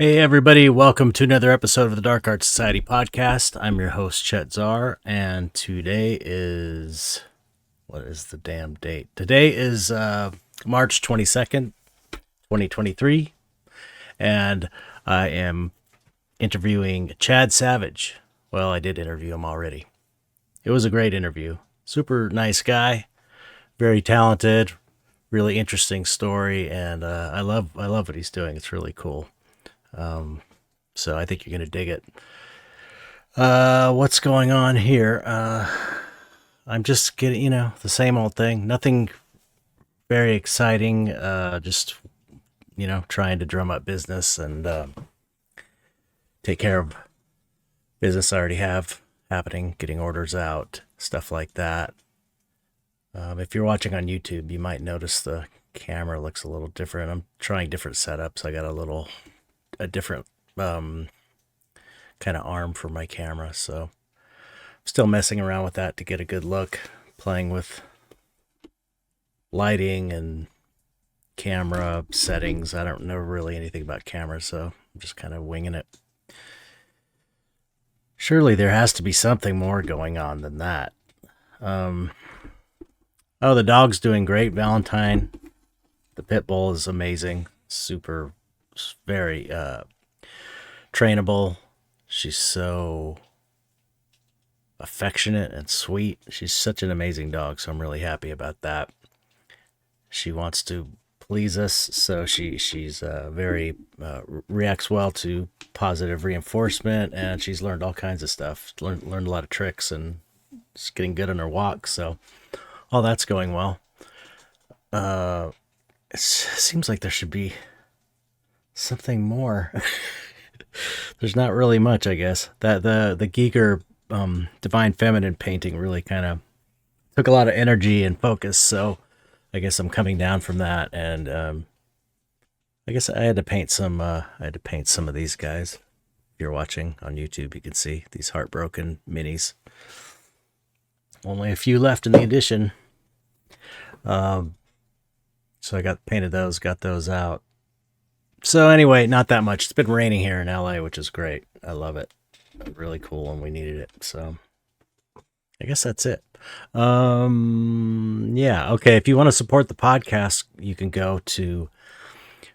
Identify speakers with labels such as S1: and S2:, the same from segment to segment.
S1: Hey everybody, welcome to another episode of the Dark Art Society podcast. I'm your host Chet, and today is, what is the damn date? Today is March 22nd, 2023, and I am interviewing Chad Savage. Well, I did interview him already. It was a great interview. Super nice guy, very talented, really interesting story, and I love what he's doing. It's really cool. So I think you're going to dig it. What's going on here? I'm just getting, the same old thing. Nothing very exciting. Just, trying to drum up business and take care of business I already have happening, getting orders out, stuff like that. If you're watching on YouTube, you might notice the camera looks a little different. I'm trying different setups. I got a different kind of arm for my camera, so I'm still messing around with that to get a good look, playing with lighting and camera settings. I don't know really anything about cameras, so I'm just kind of winging it. Surely there has to be something more going on than that. The dog's doing great. Valentine, the pit bull, is amazing. Super, very trainable. She's so affectionate and sweet. She's such an amazing dog, so I'm really happy about that. She wants to please us, so she's very reacts well to positive reinforcement, and she's learned all kinds of stuff. Learned a lot of tricks, and she's getting good on her walk. So all that's going well. It seems like there should be something more. There's not really much, I guess. That the Giger Divine Feminine painting really kind of took a lot of energy and focus, so I guess I'm coming down from that, and I guess I had to paint some of these guys. If you're watching on YouTube, you can see these heartbroken minis. Only a few left in the edition. So I got those out. So anyway, not that much. It's been raining here in LA, which is great. I love it. Really cool, and we needed it. So I guess that's it. Yeah. Okay. If you want to support the podcast, you can go to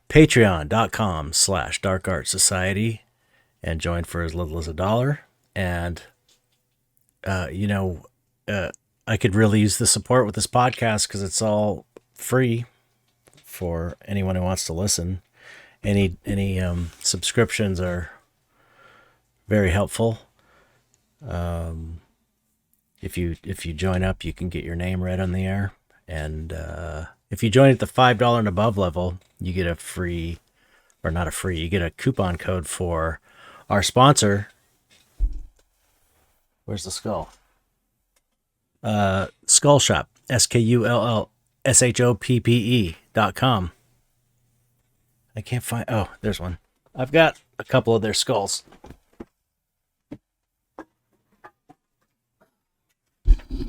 S1: patreon.com/darkartsociety and join for as little as $1. And, I could really use the support with this podcast because it's all free for anyone who wants to listen. Any subscriptions are very helpful. If you join up, you can get your name read on the air, and if you join at the $5 and above level, you get you get a coupon code for our sponsor. Where's the skull? Skull Shop, SKULLSHOPPE.com. I can't find. Oh, there's one. I've got a couple of their skulls.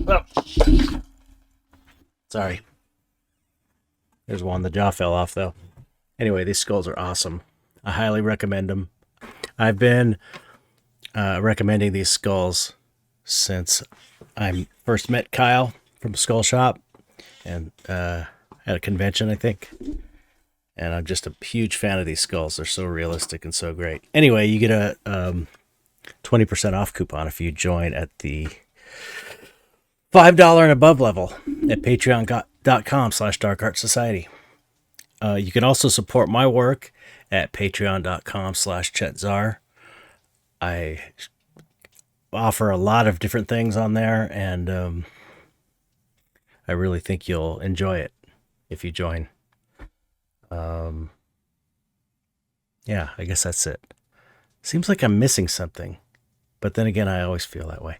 S1: Oh. Sorry. There's one. The jaw fell off, though. Anyway, these skulls are awesome. I highly recommend them. I've been recommending these skulls since I first met Kyle from Skull Shop and at a convention, I think. And I'm just a huge fan of these skulls. They're so realistic and so great. Anyway, you get a 20% off coupon if you join at the $5 and above level at patreon.com/darkartsociety. You can also support my work at patreon.com/chetzar. I offer a lot of different things on there, and I really think you'll enjoy it if you join. Yeah, I guess that's it. Seems like I'm missing something, but then again, I always feel that way.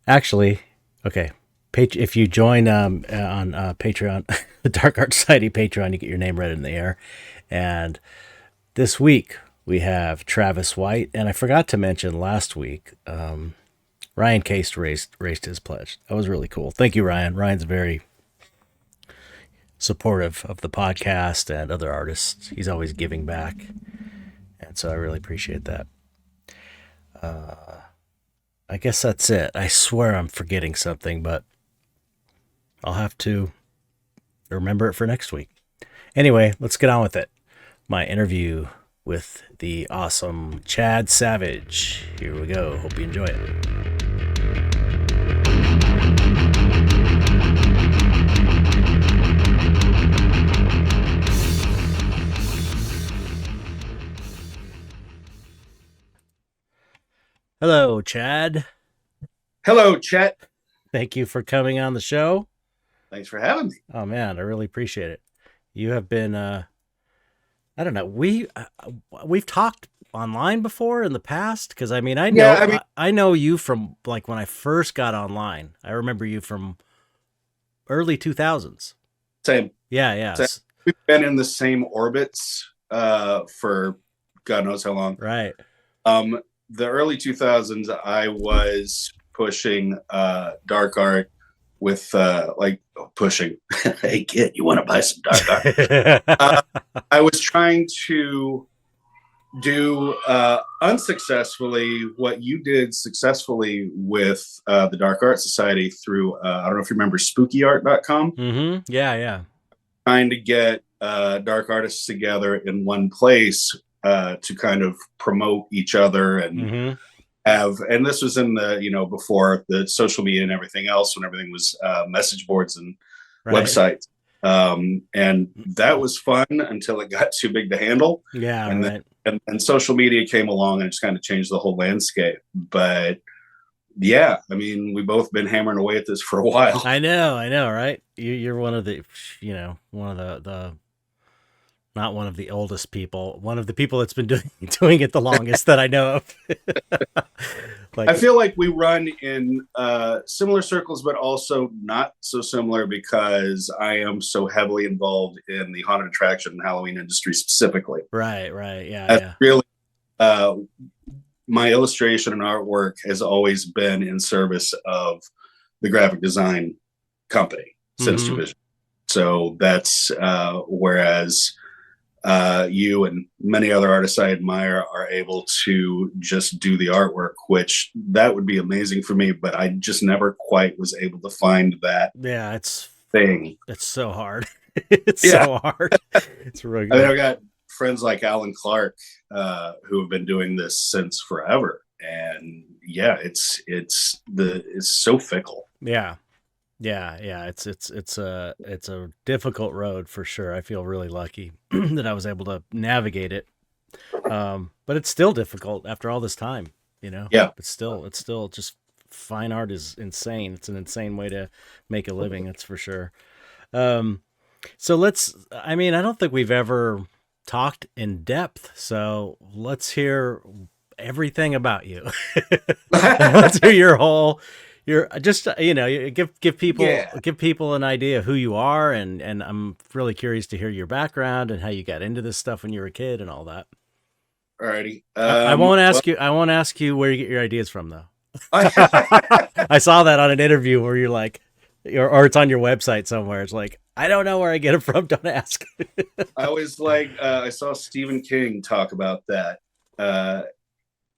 S1: Actually, okay. If you join on Patreon, the Dark Art Society Patreon, you get your name read in the air. And this week we have Travis White, and I forgot to mention last week, Ryan Case raised his pledge. That was really cool. Thank you, Ryan. Ryan's very supportive of the podcast and other artists. He's always giving back. And so I really appreciate that. I guess that's it. I swear I'm forgetting something, but I'll have to remember it for next week. Anyway, let's get on with it. My interview with the awesome Chad Savage. Here we go. Hope you enjoy it. Hello, Chad.
S2: Hello, Chet.
S1: Thank you for coming on the show.
S2: Thanks for having me.
S1: Oh man, I really appreciate it. You have been I don't know. We've talked online before in the past because I know you from like when I first got online. I remember you from early 2000s.
S2: Same.
S1: Yeah.
S2: Same. We've been in the same orbits for God knows how long.
S1: Right.
S2: The early 2000s, I was pushing dark art with pushing. Hey kid, you want to buy some dark art? I was trying to do unsuccessfully what you did successfully with the Dark Art Society through I don't know if you remember spookyart.com.
S1: Mm-hmm. Yeah.
S2: Trying to get dark artists together in one place to kind of promote each other and and this was in the before the social media and everything else, when everything was message boards and websites, and that was fun until it got too big to handle. And social media came along and just kind of changed the whole landscape. But yeah, I mean, we've both been hammering away at this for a while.
S1: I know, right? You're one of the one of the not one of the oldest people, one of the people that's been doing it the longest that I know of.
S2: I feel like we run in similar circles, but also not so similar because I am so heavily involved in the haunted attraction and Halloween industry specifically.
S1: Right. Yeah.
S2: Really, my illustration and artwork has always been in service of the graphic design company, Sinister Visions. So that's whereas you and many other artists I admire are able to just do the artwork, which that would be amazing for me, but I just never quite was able to find that.
S1: Yeah, it's so hard. So hard. It's really good.
S2: I mean, I've got friends like Alan Clark who have been doing this since forever, and yeah, it's so fickle.
S1: Yeah. It's a difficult road for sure. I feel really lucky that I was able to navigate it. But it's still difficult after all this time,
S2: Yeah.
S1: It's still just fine art is insane. It's an insane way to make a living. That's for sure. So I don't think we've ever talked in depth. So let's hear everything about you. Let's hear you're just give people an idea of who you are, and I'm really curious to hear your background and how you got into this stuff when you were a kid and all that.
S2: Alrighty.
S1: I won't ask you where you get your ideas from though. I saw that on an interview where you're like, or it's on your website somewhere. It's like, I don't know where I get it from. Don't ask.
S2: I was like, I saw Stephen King talk about that.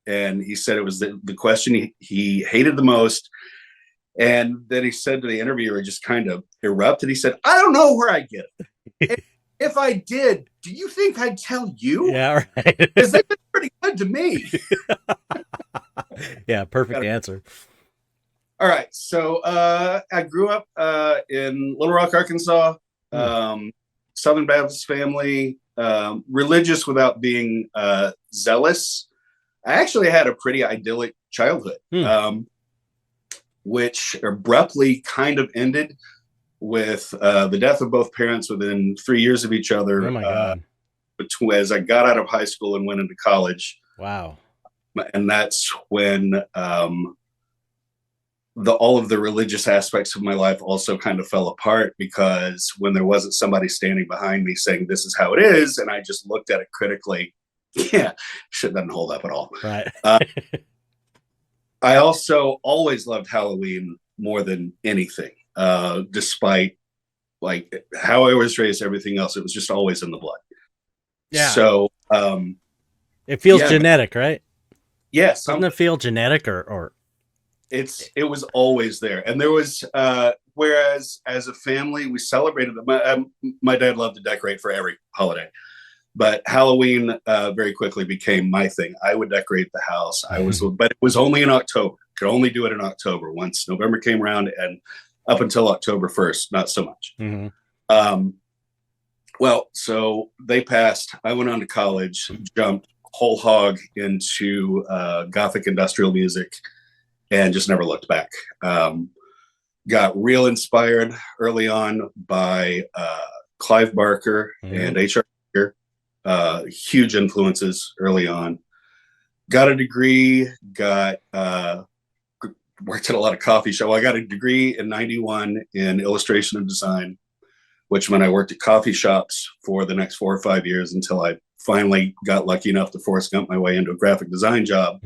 S2: And he said it was the question he hated the most. And then he said to the interviewer, just kind of erupted. He said, I don't know where I get it. If I did, do you think I'd tell you?
S1: Yeah, right.
S2: Because they've been pretty good to me.
S1: Yeah, perfect answer.
S2: All right. So I grew up in Little Rock, Arkansas, Southern Baptist family, religious without being zealous. I actually had a pretty idyllic childhood, which abruptly kind of ended with the death of both parents within 3 years of each other.
S1: Oh my God.
S2: As I got out of high school and went into college.
S1: Wow.
S2: And that's when all of the religious aspects of my life also kind of fell apart, because when there wasn't somebody standing behind me saying, this is how it is, and I just looked at it critically, shit doesn't hold up at all.
S1: Right.
S2: I also always loved Halloween more than anything, despite like how I was raised, everything else, it was just always in the blood.
S1: Yeah.
S2: So
S1: It feels
S2: yeah,
S1: genetic, right?
S2: yes,
S1: Doesn't it feel genetic or
S2: it was always there. And there was whereas as a family we celebrated them. My dad loved to decorate for every holiday, but Halloween very quickly became my thing. I would decorate the house. But it was only in October. Could only do it in October. Once November came around, and up until October 1st, not so much.
S1: mm-hmm.
S2: Well, so they passed. I went on to college, jumped whole hog into Gothic industrial music, and just never looked back. Got real inspired early on by Clive Barker and H.R. Huge influences early on. Got a degree, worked at a lot of coffee shops. Well, I got a degree in 91 in illustration and design, which meant I worked at coffee shops for the next 4 or 5 years until I finally got lucky enough to Forrest Gump my way into a graphic design job.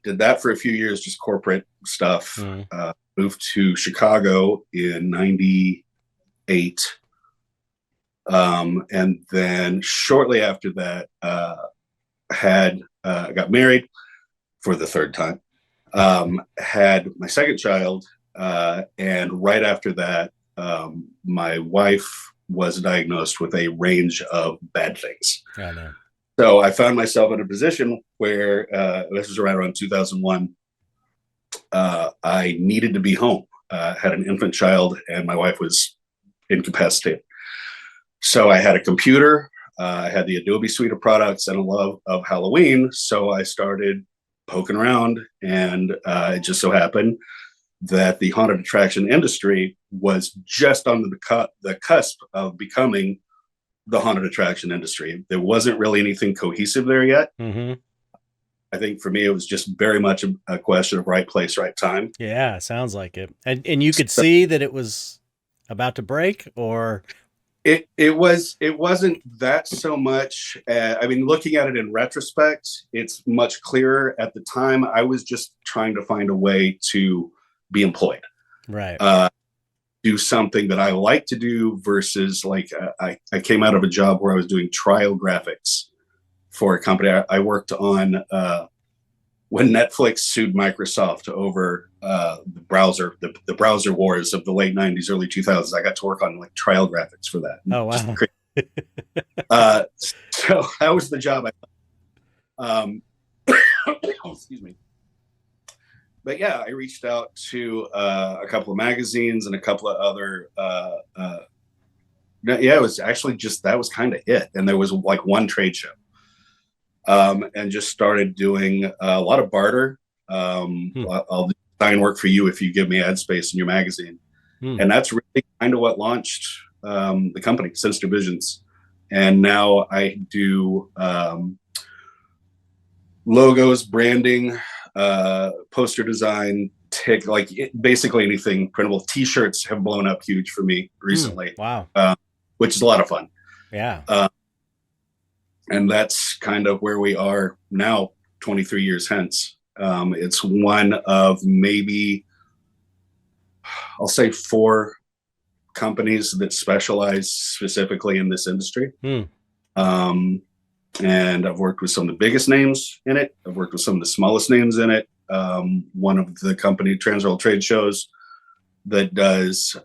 S2: Did that for a few years, just corporate stuff. Moved to Chicago in 98. And then shortly after that, got married for the third time, had my second child, and right after that, my wife was diagnosed with a range of bad things.
S1: I know.
S2: So I found myself in a position where this was around 2001. I needed to be home. Had an infant child, and my wife was incapacitated. So I had a computer. I had the Adobe suite of products and a love of Halloween. So I started poking around, and it just so happened that the haunted attraction industry was just on the cusp of becoming the haunted attraction industry. There wasn't really anything cohesive there yet. I think for me, it was just very much a question of right place, right time.
S1: Yeah, sounds like it. And you could see that it was about to break, or
S2: it wasn't that so much. I mean, looking at it in retrospect, it's much clearer. At the time, I was just trying to find a way to be employed.
S1: Right.
S2: Do something that I like to do versus like I came out of a job where I was doing trial graphics for a company. I worked on when Netflix sued Microsoft over the browser wars of the late 90s, early 2000s. I got to work on like trial graphics for that.
S1: Oh, wow.
S2: So that was the job excuse me. But yeah, I reached out to a couple of magazines and a couple of other. It was actually that was kind of it. And there was like one trade show, and just started doing a lot of barter. I'll design work for you if you give me ad space in your magazine, and that's really kind of what launched the company, Sinister Visions. And now I do logos, branding, poster design, basically anything printable. T-shirts have blown up huge for me recently.
S1: Wow.
S2: Which is a lot of fun.
S1: Yeah.
S2: And that's kind of where we are now, 23 years hence. It's one of maybe, I'll say 4 companies that specialize specifically in this industry. And I've worked with some of the biggest names in it. I've worked with some of the smallest names in it. One of the company Transworld Trade Shows that does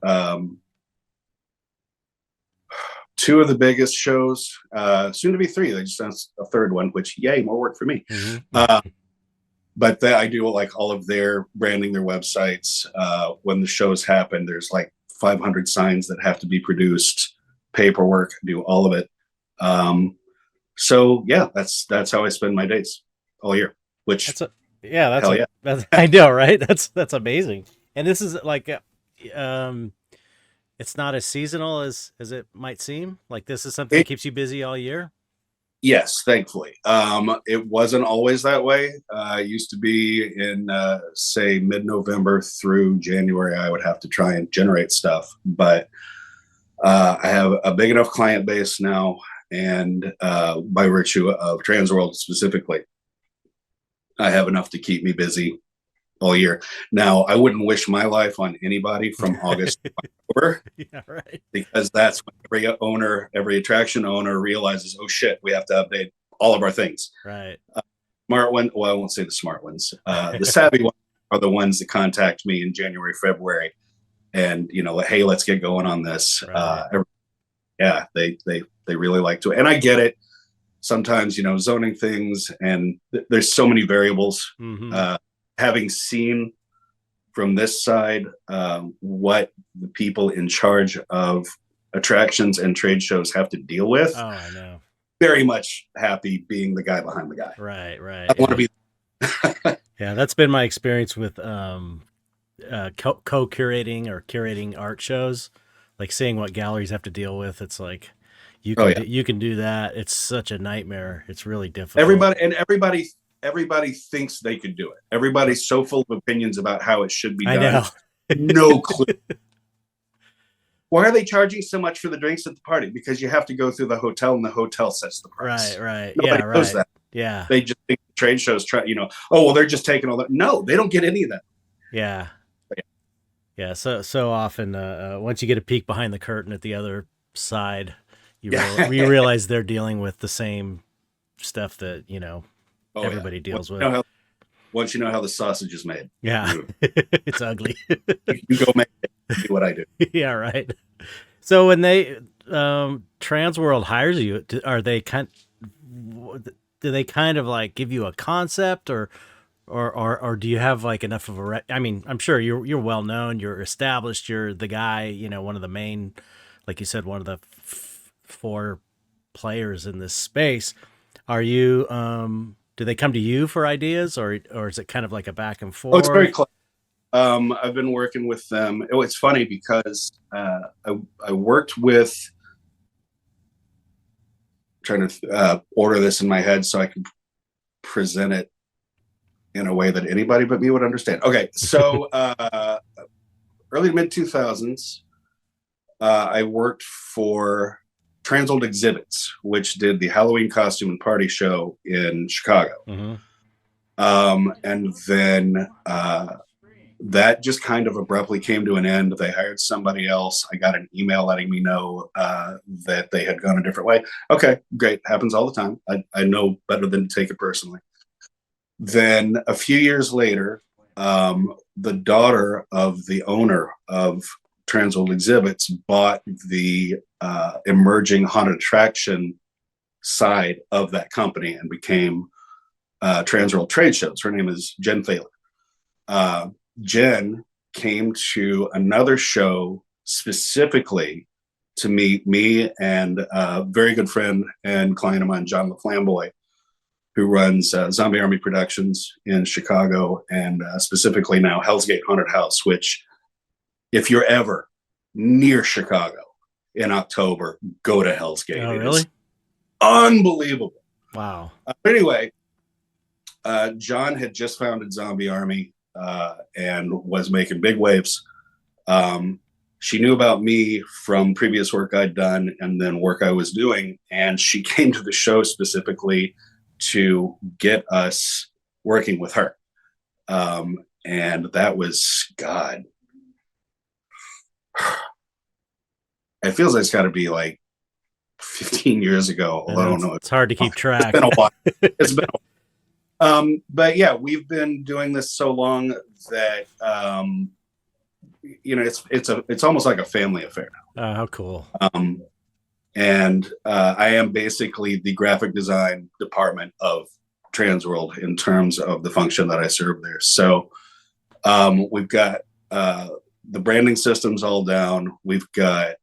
S2: 2 of the biggest shows, soon to be 3. They just announced a 3rd one, which yay, more work for me. But I do like all of their branding, their websites. When the shows happen, there's like 500 signs that have to be produced, paperwork, do all of it. So yeah, that's how I spend my days all year. Which
S1: I know, right? That's amazing. And this is like, it's not as seasonal as it might seem. Like this is something that keeps you busy all year.
S2: Yes, thankfully. It wasn't always that way. It used to be in say mid-November through January. I would have to try and generate stuff, but I have a big enough client base now. And by virtue of Transworld specifically, I have enough to keep me busy all year. Now, I wouldn't wish my life on anybody from August to October.
S1: Yeah, right.
S2: Because that's when every attraction owner realizes, oh shit, we have to update all of our things.
S1: Right.
S2: Smart one. Well, I won't say the smart ones. The savvy ones are the ones that contact me in January, February, and hey, let's get going on this.
S1: Right.
S2: Yeah, they really like to, and I get it. Sometimes zoning things, and there's so many variables.
S1: Mm-hmm.
S2: Having seen from this side what the people in charge of attractions and trade shows have to deal with.
S1: Oh, I know.
S2: Very much happy being the guy behind the guy.
S1: Right.
S2: I want to be.
S1: Yeah, that's been my experience with co-curating or curating art shows, like seeing what galleries have to deal with. It's like you can do that. It's such a nightmare. It's really difficult.
S2: Everybody thinks they could do it. Everybody's so full of opinions about how it should be done.
S1: I know.
S2: No clue. Why are they charging so much for the drinks at the party? Because you have to go through the hotel, and the hotel sets the price.
S1: Right.
S2: Nobody knows that.
S1: Yeah.
S2: They just think the trade shows oh, well, they're just taking all that. No, they don't get any of that.
S1: Yeah. Yeah. So often, once you get a peek behind the curtain at the other side, you realize they're dealing with the same stuff that, everybody deals with.
S2: Once you know how the sausage is made.
S1: Yeah. It's ugly.
S2: You go make it, do what I do.
S1: Yeah, right. So when they Transworld hires you, do they kind of like give you a concept, or do you have like enough of a I mean, I'm sure you're well known, you're established, you're the guy, one of the main, like you said, one of the four players in this space. Are you do they come to you for ideas, or is it kind of like a back and forth?
S2: Oh, it's very close. I've been working with them. It's funny because I worked with, trying to order this in my head so I can present it in a way that anybody but me would understand. Okay, so early mid 2000s, I worked for Transworld Exhibits, which did the Halloween costume and party show in Chicago.
S1: Mm-hmm.
S2: And then that just kind of abruptly came to an end. They hired somebody else. I got an email letting me know that they had gone a different way. Okay, great. Happens all the time. I know better than to take it personally. Then a few years later, the daughter of the owner of Transworld Exhibits bought the emerging haunted attraction side of that company and became Transworld Trade Shows. Her name is Jen Thaler. Jen came to another show specifically to meet me and a very good friend and client of mine, John LaFlamboy, who runs Zombie Army Productions in Chicago, and specifically now Hell's Gate Haunted House, which, if you're ever near Chicago in October, go to Hell's Gate.
S1: Oh, really?
S2: Unbelievable.
S1: Wow.
S2: Anyway, John had just founded Zombie Army and was making big waves. She knew about me from previous work I'd done and then work I was doing, and she came to the show specifically to get us working with her. And that was, God, it feels like it's got to be like 15 years ago. I don't know.
S1: It's hard to keep track.
S2: It's been a while. It's been a while. But yeah, we've been doing this so long that it's almost like a family affair now.
S1: Oh, how cool.
S2: And I am basically the graphic design department of Transworld in terms of the function that I serve there. So we've got the branding systems all down. We've got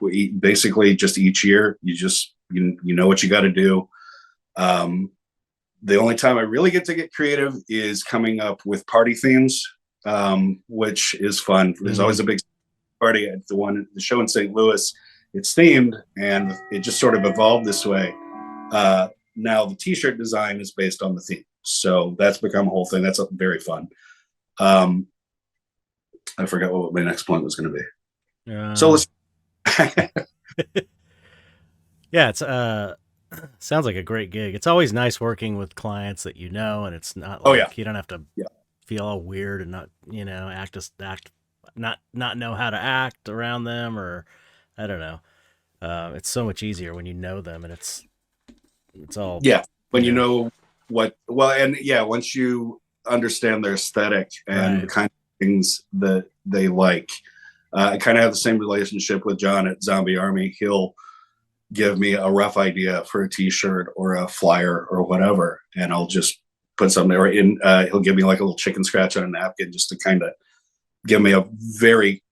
S2: we basically just each year you know what you got to do. The only time I really get to get creative is coming up with party themes, which is fun. There's always a big party at the show in St. Louis. It's themed, and it just sort of evolved this way. Now the t-shirt design is based on the theme, so that's become a whole thing. That's very fun. I forgot what my next point was going to be. So let's.
S1: Yeah, it's sounds like a great gig. It's always nice working with clients that and it's not like you don't have to feel all weird and not, act not know how to act around them, or I don't know. It's so much easier when you know them, and it's all,
S2: Yeah, when
S1: you
S2: you
S1: know,
S2: know what, well, and yeah, once you understand their aesthetic and the
S1: right.
S2: kind of things that they like. I kind of have the same relationship with John at Zombie Army. He'll give me a rough idea for a t-shirt or a flyer or whatever, and I'll just put something there in. He'll give me like a little chicken scratch on a napkin just to kind of give me a very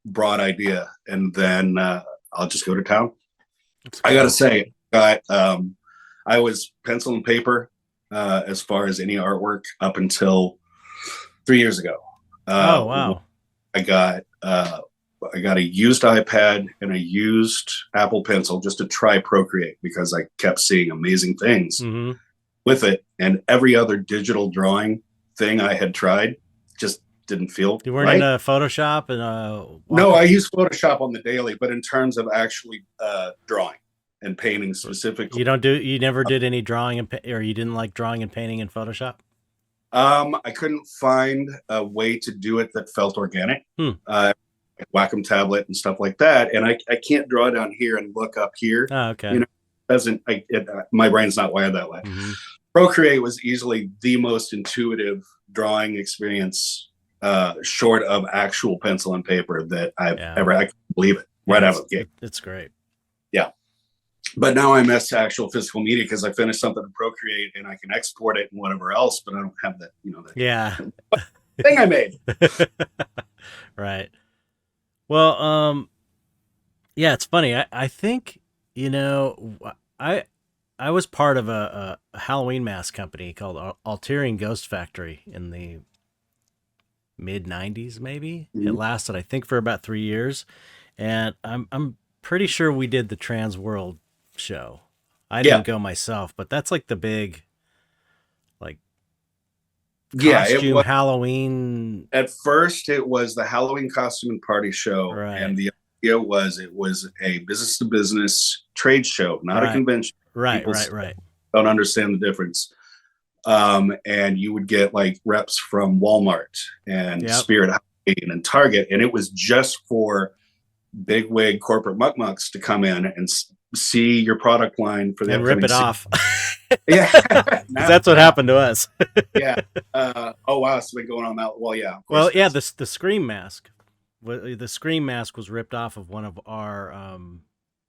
S2: broad idea, and then I'll just go to town.
S1: It's
S2: I gotta
S1: cool.
S2: say, I was pencil and paper as far as any artwork up until 3 years ago.
S1: Oh,
S2: Uh,
S1: wow.
S2: I got I got a used iPad and a used Apple Pencil just to try Procreate because I kept seeing amazing things
S1: Mm-hmm.
S2: with it, and every other digital drawing thing I had tried just didn't feel
S1: You weren't in
S2: right.
S1: Photoshop and
S2: No,
S1: walk.
S2: I use Photoshop on the daily, but in terms of actually drawing and painting specifically,
S1: You never did any drawing or you didn't like drawing and painting in Photoshop?
S2: I couldn't find a way to do it that felt organic.
S1: Hmm.
S2: Wacom tablet and stuff like that, and I can't draw down here and look up here.
S1: Oh, okay.
S2: Doesn't my brain's not wired that way.
S1: Mm-hmm.
S2: Procreate was easily the most intuitive drawing experience, short of actual pencil and paper, that I've ever. I can't believe it right out of the gate.
S1: It's great.
S2: Yeah. But now I miss actual physical media because I finished something in Procreate and I can export it and whatever else, but I don't have that, that thing I made.
S1: Right. Well, yeah, it's funny. I think, I I was part of a Halloween mask company called Alterian Ghost Factory in the mid '90s, maybe.
S2: Mm-hmm.
S1: It lasted, I think, for about 3 years, and I'm pretty sure we did the Trans World show. I didn't go myself, but that's like the big, like, costume Halloween.
S2: At first, it was the Halloween costume and party show,
S1: Right.
S2: and the idea was it was a business to business trade show, not a convention.
S1: Right.
S2: Don't understand the difference. And you would get like reps from Walmart and Spirit Halloween and Target, and it was just for bigwig corporate muckmucks to come in and see your product line for the
S1: and rip it off.
S2: Yeah,
S1: that's what happened to us.
S2: Yeah. Oh wow, it's been going on that. Well, yeah.
S1: Well, yeah. The Scream mask. The Scream mask was ripped off of one of our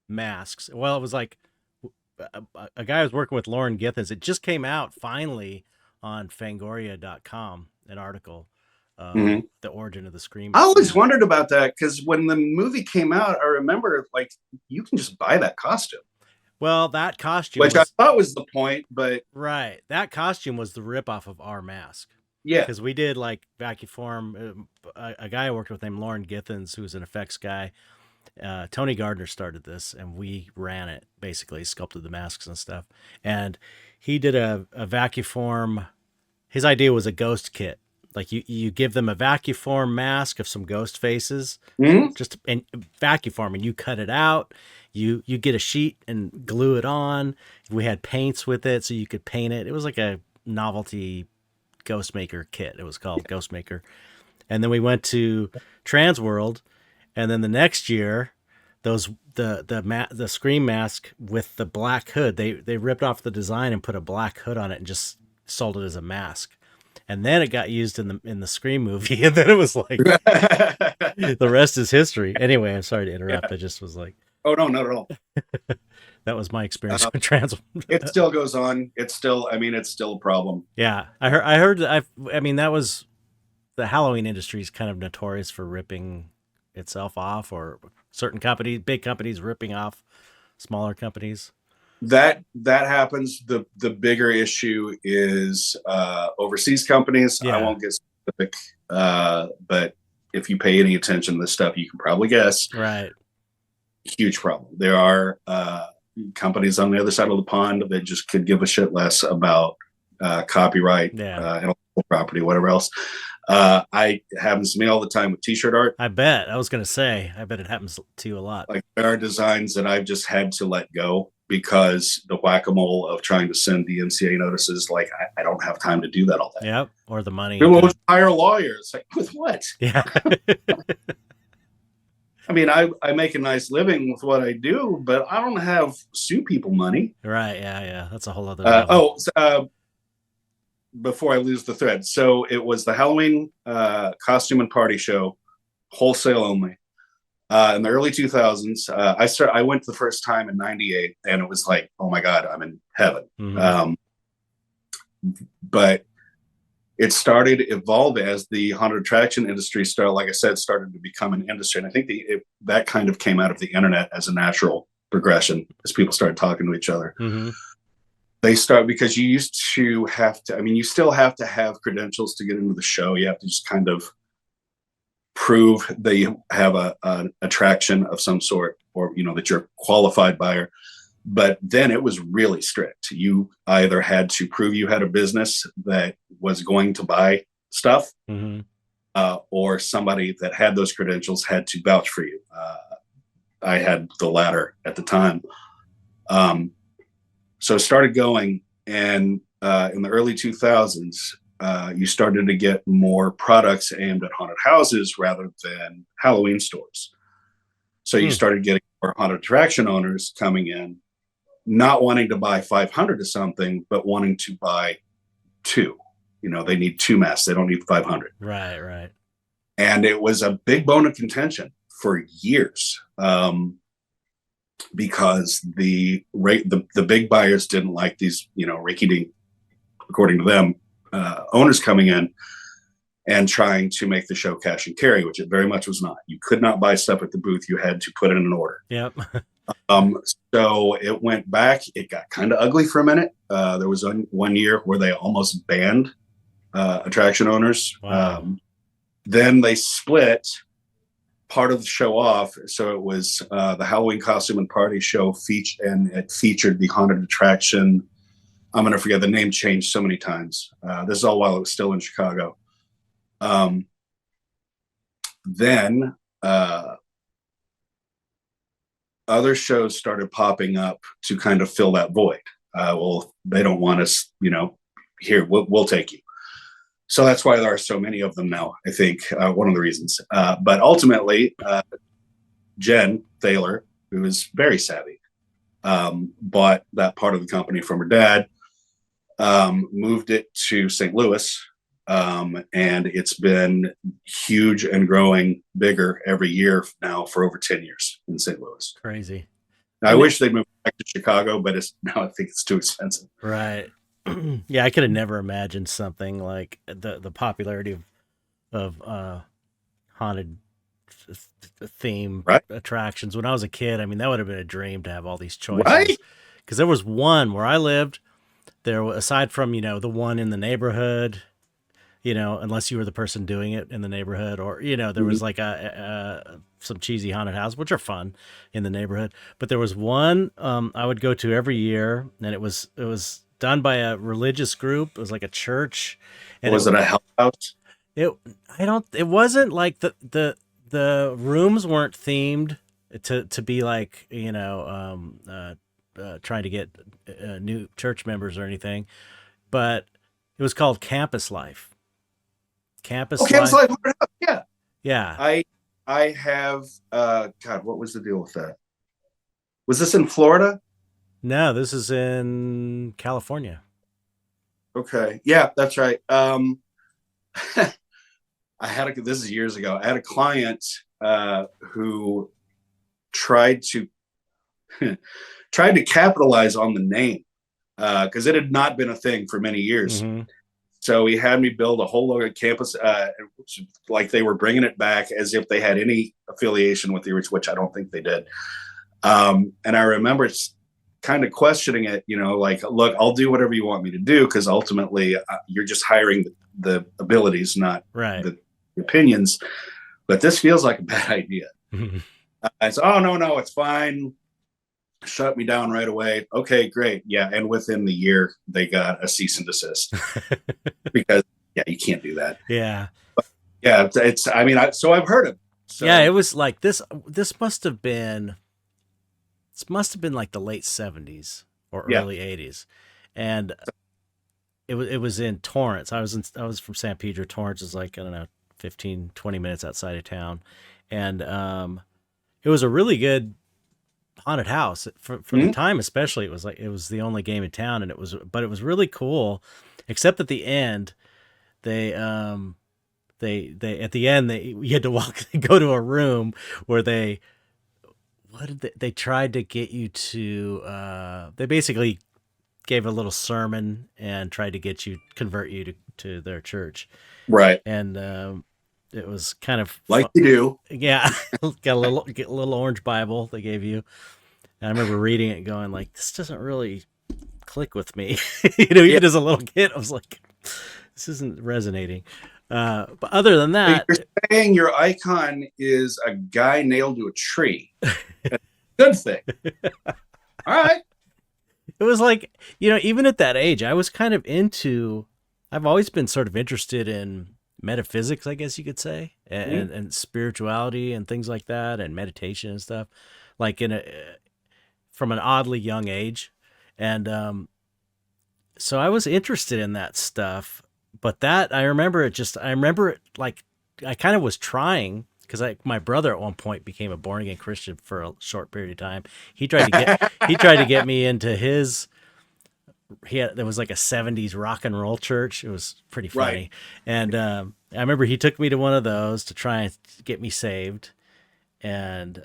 S1: masks. Well, it was like a guy was working with Lauren Githens. It just came out finally on Fangoria.com, an article. The origin of the Scream.
S2: I always wondered about that because when the movie came out, I remember like you can just buy that costume.
S1: Well, that costume,
S2: which I thought was the point, but
S1: right, that costume was the ripoff of our mask.
S2: Yeah,
S1: because we did like vacuform. A guy I worked with named Lauren Githens, who's an effects guy. Tony Gardner started this, and we ran it. Basically, sculpted the masks and stuff. And he did a vacuform. His idea was a ghost kit. Like you give them a vacuform mask of some ghost faces, just and vacuform, and you cut it out. You get a sheet and glue it on. We had paints with it, so you could paint it. It was like a novelty Ghost Maker kit. It was called Ghost Maker. And then we went to Trans World, and then the next year, the Scream mask with the black hood, they ripped off the design and put a black hood on it and just sold it as a mask. And then it got used in the Scream movie, and then it was like the rest is history. Anyway, I'm sorry to interrupt. I just was like,
S2: oh no, not at all.
S1: That was my experience with Trans.
S2: It still goes on. It's still a problem.
S1: Yeah, I heard. That was the Halloween industry is kind of notorious for ripping itself off, or certain companies, big companies, ripping off smaller companies.
S2: That happens. The bigger issue is overseas companies. Yeah. I won't get specific, but if you pay any attention to this stuff, you can probably guess.
S1: Right.
S2: Huge problem. There are companies on the other side of the pond that just could give a shit less about copyright, intellectual property, whatever else. It happens to me all the time with t-shirt art.
S1: I bet. I was going to say, I bet it happens to you a lot.
S2: Like there are designs that I've just had to let go because the whack-a-mole of trying to send DMCA notices, like I don't have time to do that all day.
S1: Yep. Or the money.
S2: People will hire lawyers. Like, with what?
S1: Yeah.
S2: I mean, I make a nice living with what I do, but I don't have sue people money.
S1: Right. Yeah. That's a whole other level.
S2: Before I lose the thread. So it was the Halloween costume and party show, wholesale only. In the early 2000s, I went the first time in '98, and it was like, oh my God, I'm in heaven.
S1: Mm-hmm.
S2: But it started evolving as the haunted attraction industry started, like I said, started to become an industry. And I think that kind of came out of the internet as a natural progression as people started talking to each other.
S1: Mm-hmm.
S2: They start, because you used to have to, I mean, you still have to have credentials to get into the show. You have to just kind of prove that you have an attraction of some sort, or, you know, that you're a qualified buyer. But then it was really strict. You either had to prove you had a business that was going to buy stuff,
S1: mm-hmm.
S2: Or somebody that had those credentials had to vouch for you. I had the latter at the time. So it started going, and in the early 2000s, you started to get more products aimed at haunted houses rather than Halloween stores. So you started getting more haunted attraction owners coming in, not wanting to buy 500 of something, but wanting to buy 2. You know, they need 2 masks. They don't need 500.
S1: Right.
S2: And it was a big bone of contention for years, because the big buyers didn't like these, you know, rinky-dink, according to them, owners coming in and trying to make the show cash and carry, which it very much was not. You could not buy stuff at the booth. You had to put in an order.
S1: Yep.
S2: So it went back. It got kind of ugly for a minute. There was one year where they almost banned attraction owners.
S1: Wow.
S2: Then they split part of the show off. So it was the Halloween costume and party show and it featured the haunted attraction. I'm going to forget, the name changed so many times. This is all while it was still in Chicago. Then other shows started popping up to kind of fill that void. Well, they don't want us, you know, here, we'll take you. So that's why there are so many of them now, I think, one of the reasons. But ultimately, Jen Thaler, who is very savvy, bought that part of the company from her dad, moved it to St. Louis, and it's been huge and growing bigger every year now for over 10 years in St. Louis.
S1: Crazy.
S2: I wish they'd move back to Chicago, but now I think it's too expensive.
S1: Right. Yeah, I could have never imagined something like the popularity of haunted theme attractions when I was a kid. I mean, that would have been a dream to have all these choices.
S2: Right?
S1: Because there was one where I lived. There, aside from, you know, the one in the neighborhood, you know, unless you were the person doing it in the neighborhood, or, you know, there was like some cheesy haunted house, which are fun in the neighborhood. But there was one I would go to every year, and it was done by a religious group. It was like a church. And
S2: was it a hell house?
S1: It wasn't like the rooms weren't themed to be like, you know, trying to get new church members or anything, but it was called Campus Life. Campus Life.
S2: Yeah.
S1: Yeah.
S2: I have, God, what was the deal with that? Was this in Florida?
S1: No, this is in California.
S2: Okay. Yeah, that's right. This is years ago. I had a client who tried to capitalize on the name because it had not been a thing for many years.
S1: Mm-hmm.
S2: So he had me build a whole load of campus, like they were bringing it back as if they had any affiliation with the original, which I don't think they did. And I remember kind of questioning it, you know, like, look, I'll do whatever you want me to do, because ultimately you're just hiring the abilities, not the opinions. But this feels like a bad idea. I said, oh, no, it's fine. Shut me down right away. Okay, great. Yeah. And within the year, they got a cease and desist because, yeah, you can't do that.
S1: Yeah.
S2: But, yeah. So I've heard of it. So.
S1: Yeah. It was like this must have been must have been like the late 70s or
S2: Yeah.
S1: early 80s. And it was in Torrance. I was from San Pedro. Torrance is like, I don't know, 15, 20 minutes outside of town. And it was a really good haunted house for the
S2: Mhm.
S1: time, especially. It was the only game in town, and it was really cool, except at the end, they at the end, you had to go to a room where they tried to get you to, they basically gave a little sermon and tried to convert you to their church.
S2: Right.
S1: And it was kind of
S2: Like
S1: fun.
S2: you do.
S1: Yeah. Get a little orange Bible they gave you. And I remember reading it going like, this doesn't really click with me.
S2: Yeah.
S1: Even as a little kid, I was like, this isn't resonating. But other than
S2: So
S1: that,
S2: you're saying your icon is a guy nailed to a tree. Good thing. All right.
S1: it was like, even at that age, I was kind of I've always been sort of interested in metaphysics, I guess you could say, and spirituality and things like that, and meditation and stuff, like from an oddly young age. And so I was interested in that stuff. But I remember it like I kind of was trying, because my brother at one point became a born again Christian for a short period of time. He tried to get me into his. There was like a 70s rock and roll church. It was pretty funny.
S2: Right.
S1: And I remember he took me to one of those to try and get me saved. And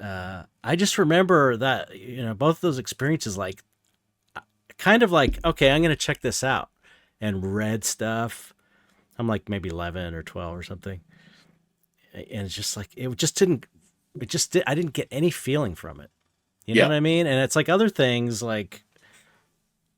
S1: I just remember that, both of those experiences, like, kind of like, okay, I'm going to check this out, and read stuff. I'm like maybe 11 or 12 or something. And it's just like, I didn't get any feeling from it. You know what I mean? And it's like other things, like,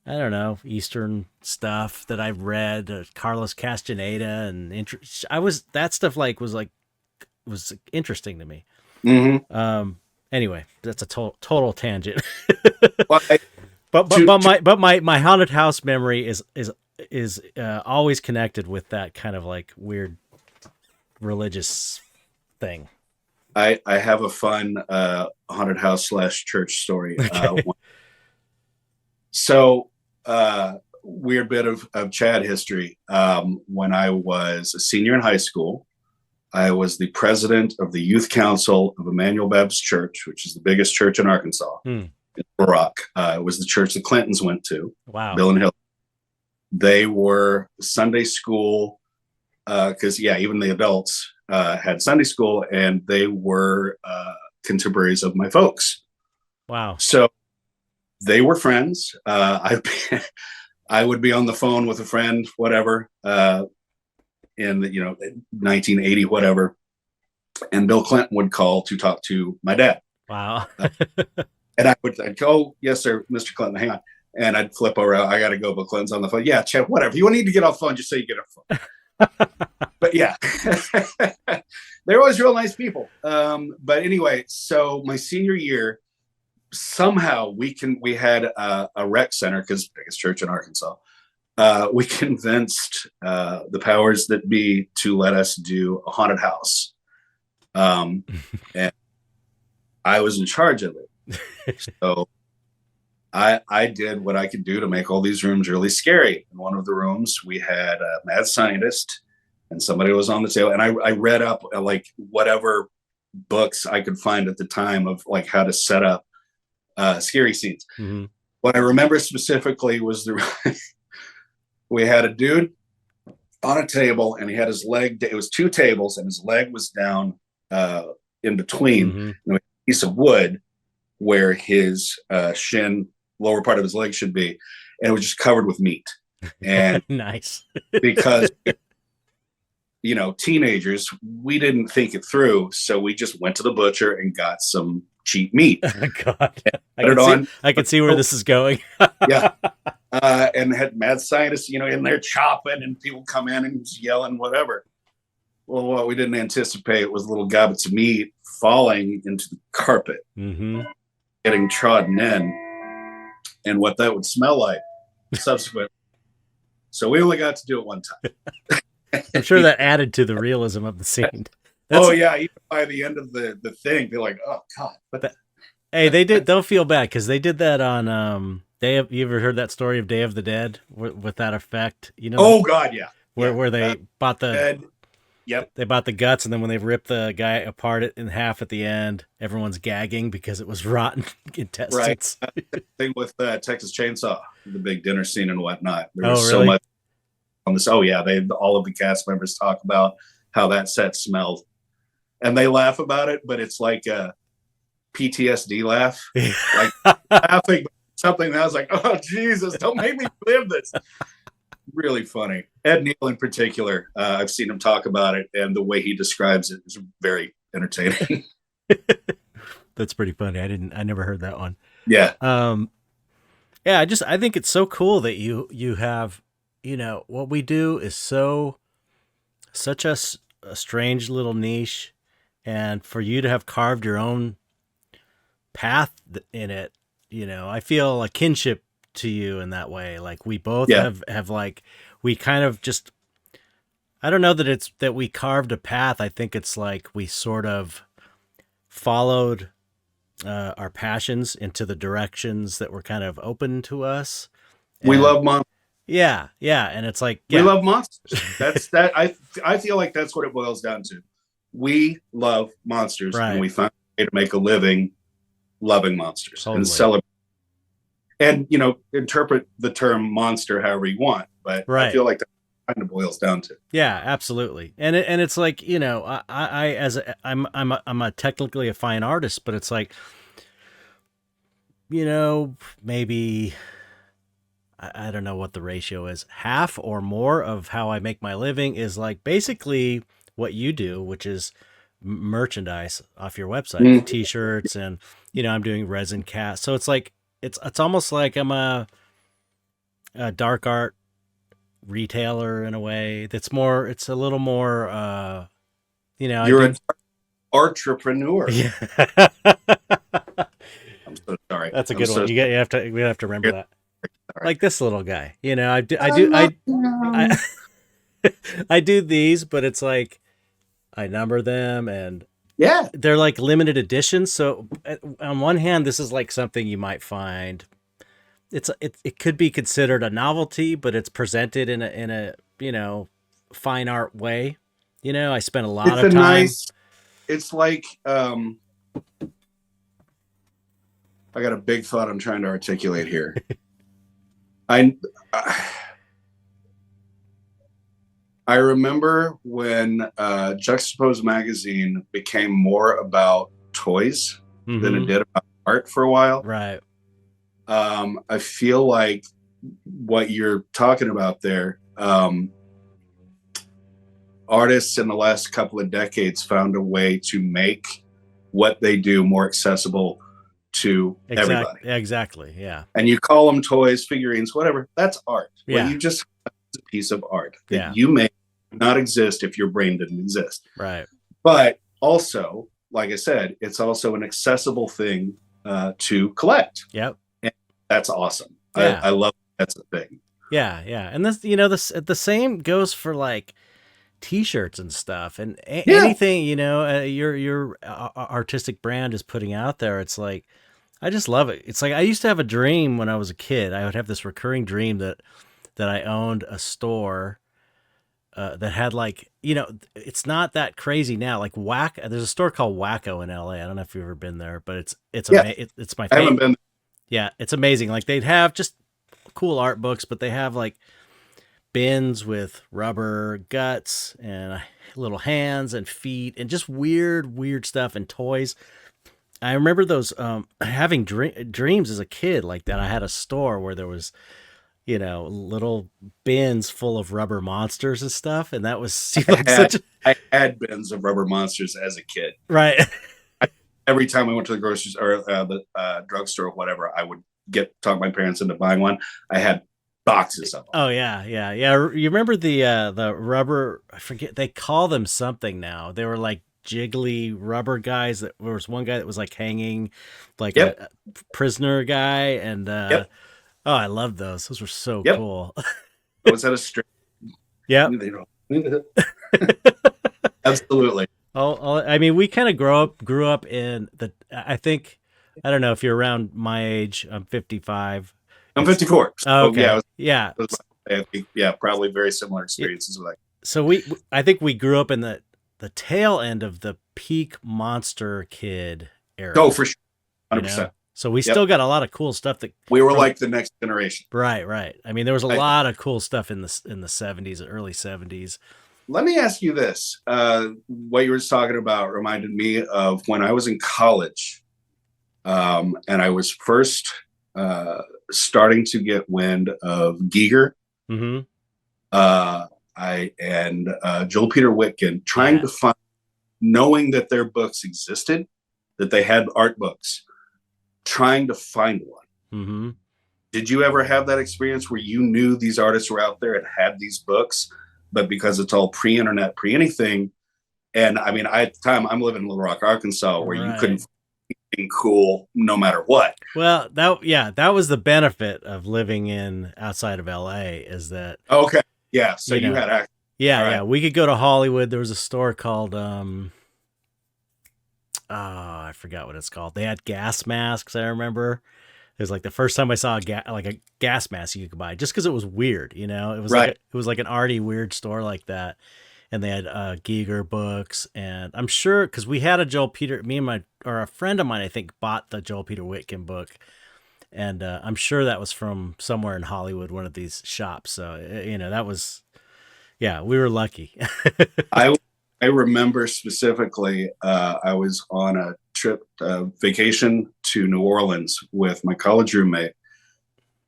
S1: I don't know, Eastern stuff that I've read, Carlos Castaneda, and that stuff was interesting to me.
S2: Mm-hmm.
S1: Anyway, that's a total tangent.
S2: Well,
S1: but my haunted house memory is always connected with that kind of like weird religious thing.
S2: I have a fun haunted house / church story.
S1: Okay.
S2: So weird bit of Chad history. When I was a senior in high school, I was the president of the youth council of Emmanuel Baptist Church, which is the biggest church in Arkansas, in Baroque. It was the church the Clintons went to.
S1: Wow.
S2: Bill and Hill. They were Sunday school, because even the adults had Sunday school, and they were contemporaries of my folks.
S1: Wow.
S2: So they were friends. I would be on the phone with a friend, whatever, in 1980, whatever, and Bill Clinton would call to talk to my dad.
S1: Wow.
S2: And I'd go, yes, sir, Mr. Clinton, hang on. And I'd flip over. I got to go. Bill Clinton's on the phone. Yeah, Chet, whatever. You need to get off the phone, just say you get off the phone. But yeah, they're always real nice people. But anyway, so my senior year, somehow we had a rec center, because biggest church in Arkansas. We convinced the powers that be to let us do a haunted house. And I was in charge of it. So I did what I could do to make all these rooms really scary. In one of the rooms, we had a mad scientist, and somebody was on the table. And I read up like whatever books I could find at the time of like how to set up scary scenes. Mm-hmm. What I remember specifically was we had a dude on a table, and he had his leg. It was two tables, and his leg was down in between a piece of wood where his lower part of his leg should be, and it was just covered with meat. And
S1: nice.
S2: Because teenagers, we didn't think it through, so we just went to the butcher and got some cheap meat.
S1: Oh, God, I can see where this is going.
S2: Yeah. And had mad scientists, in there chopping, and people come in and just yelling, whatever. Well, what we didn't anticipate was little gobbets of meat falling into the carpet, getting trodden in, and what that would smell like subsequently. So we only got to do it one time.
S1: I'm sure that added to the realism of the scene.
S2: Even by the end of the thing, they're like, oh, God.
S1: Hey, they did. Don't feel bad because they did that on You ever heard that story of Day of the Dead with that effect? You know,
S2: Oh God, yeah, yeah.
S1: where they bought the
S2: Ed, yep,
S1: they bought the guts, and then when they ripped the guy apart in half at the end, everyone's gagging because it was rotten
S2: right.
S1: intestines.
S2: Thing with Texas Chainsaw, the big dinner scene and whatnot. There
S1: Oh,
S2: was so
S1: really?
S2: much on this. Oh yeah, they all of the cast members talk about how that set smelled, and they laugh about it, but it's like a PTSD laugh, like laughing something that I was like, oh Jesus, don't make me live this. Really funny. Ed Neal in particular, I've seen him talk about it, and the way he describes it is very entertaining.
S1: That's pretty funny. I never heard that one.
S2: Yeah,
S1: Um, yeah, I think it's so cool that you have, what we do is such a strange little niche, and for you to have carved your own path in it, I feel a kinship to you in that way. Like we both
S2: yeah.
S1: have like, we kind of just, I don't know that it's that we carved a path. I think it's like we sort of followed our passions into the directions that were kind of open to us.
S2: We
S1: And
S2: love monsters.
S1: yeah. And it's like,
S2: We
S1: yeah,
S2: love monsters. That's that. I feel like that's what it boils down to. We love monsters, and
S1: right.
S2: we find a way to make a living loving monsters
S1: Totally.
S2: and celebrate. And interpret the term monster however you want, but I
S1: Right.
S2: feel like that kind of boils down to.
S1: Yeah, absolutely. And it's like, I'm a technically a fine artist, but it's like, maybe I don't know what the ratio is. Half or more of how I make my living is like basically what you do, which is merchandise off your website, t-shirts, and I'm doing resin cast. So it's like it's almost like I'm a dark art retailer in a way. It's a little more
S2: You're an entrepreneur.
S1: Yeah.
S2: I'm so sorry.
S1: That's a
S2: I'm
S1: good
S2: so
S1: one. We have to remember that.
S2: sorry.
S1: Like this little guy. I I do these, but it's like I number them, and
S2: Yeah.
S1: they're like limited editions. So on one hand, this is like something you might find. It could be considered a novelty, but it's presented in a fine art way. I spent a lot
S2: It's
S1: of
S2: a
S1: time.
S2: it's like I got a big thought I'm trying to articulate here. I remember when Juxtaposed magazine became more about toys than it did about art for a while.
S1: Right.
S2: I feel like what you're talking about there, artists in the last couple of decades found a way to make what they do more accessible to everybody.
S1: Exactly. Yeah.
S2: And you call them toys, figurines, whatever. That's art.
S1: Yeah.
S2: What you just have is a piece of art that
S1: Yeah.
S2: you may not exist if your brain didn't exist.
S1: Right.
S2: But also, like I said, it's also an accessible thing to collect.
S1: Yep.
S2: And that's awesome.
S1: Yeah.
S2: I love that's a thing.
S1: Yeah. And this, the same goes for like t-shirts and stuff, and anything your artistic brand is putting out there. It's like, I just love it. It's like I used to have a dream when I was a kid. I would have this recurring dream that I owned a store that had like, it's not that crazy now. Like there's a store called Wacko in LA. I don't know if you've ever been there, but it's it's my
S2: I haven't been.
S1: Yeah, it's amazing. Like they'd have just cool art books, but they have like bins with rubber guts and little hands and feet and just weird stuff and toys. I remember those having dreams as a kid like that. I had a store where there was, little bins full of rubber monsters and stuff, and that was
S2: I had bins of rubber monsters as a kid.
S1: Right.
S2: Every time I went to the grocery store or the drugstore or whatever, I would talk my parents into buying one. I had boxes of them.
S1: Oh yeah. You remember the rubber? I forget, they call them something now. They were like jiggly rubber guys. There was one guy that was like hanging, like a prisoner guy, and oh, I loved those. Those were so cool.
S2: Was that a string?
S1: Yeah.
S2: Absolutely.
S1: I mean, we kind of grew up in I think I don't know if you're around my age. I'm 55.
S2: I'm
S1: It's
S2: 54. So yeah,
S1: okay. Yeah.
S2: I think, yeah, probably very similar
S1: Yeah.
S2: experiences with that.
S1: So I think we grew up in the tail end of the peak Monster Kid
S2: Oh,
S1: era,
S2: for sure.
S1: you
S2: 100%.
S1: know? So we
S2: Yep.
S1: still got a lot of cool stuff that
S2: We were
S1: from
S2: like the next generation.
S1: right. I mean, there was a
S2: I,
S1: lot of cool stuff in the 70s, early 70s.
S2: Let me ask you this. What you were just talking about reminded me of when I was in college, and I was first uh, starting to get wind of Giger.
S1: Mhm.
S2: Uh, I and Joel Peter Witkin, trying
S1: Yeah.
S2: to find, knowing that their books existed, that they had art books, trying to find one.
S1: Mhm.
S2: Did you ever have that experience where you knew these artists were out there and had these books, but because it's all pre-internet, pre-anything, and I mean, at the time I'm living in Little Rock, Arkansas, where you couldn't
S1: Right.
S2: find anything cool no matter what.
S1: Well, that was the benefit of living in outside of LA is that,
S2: Okay, yeah. So
S1: you
S2: you
S1: know,
S2: had access.
S1: yeah,
S2: All
S1: yeah,
S2: right,
S1: we could go to Hollywood. There was a store called oh, I forgot what it's called. They had gas masks, I remember. It was like the first time I saw a gas mask you could buy just cuz it was weird, you know.
S2: right.
S1: It was like an arty weird store like that. And they had Giger books, and I'm sure because we had a Joel Peter, me and my or a friend of mine, I think, bought the Joel Peter Witkin book, and I'm sure that was from somewhere in Hollywood, one of these shops. So that was yeah, we were lucky.
S2: I I remember specifically. I was on a trip, vacation to New Orleans with my college roommate,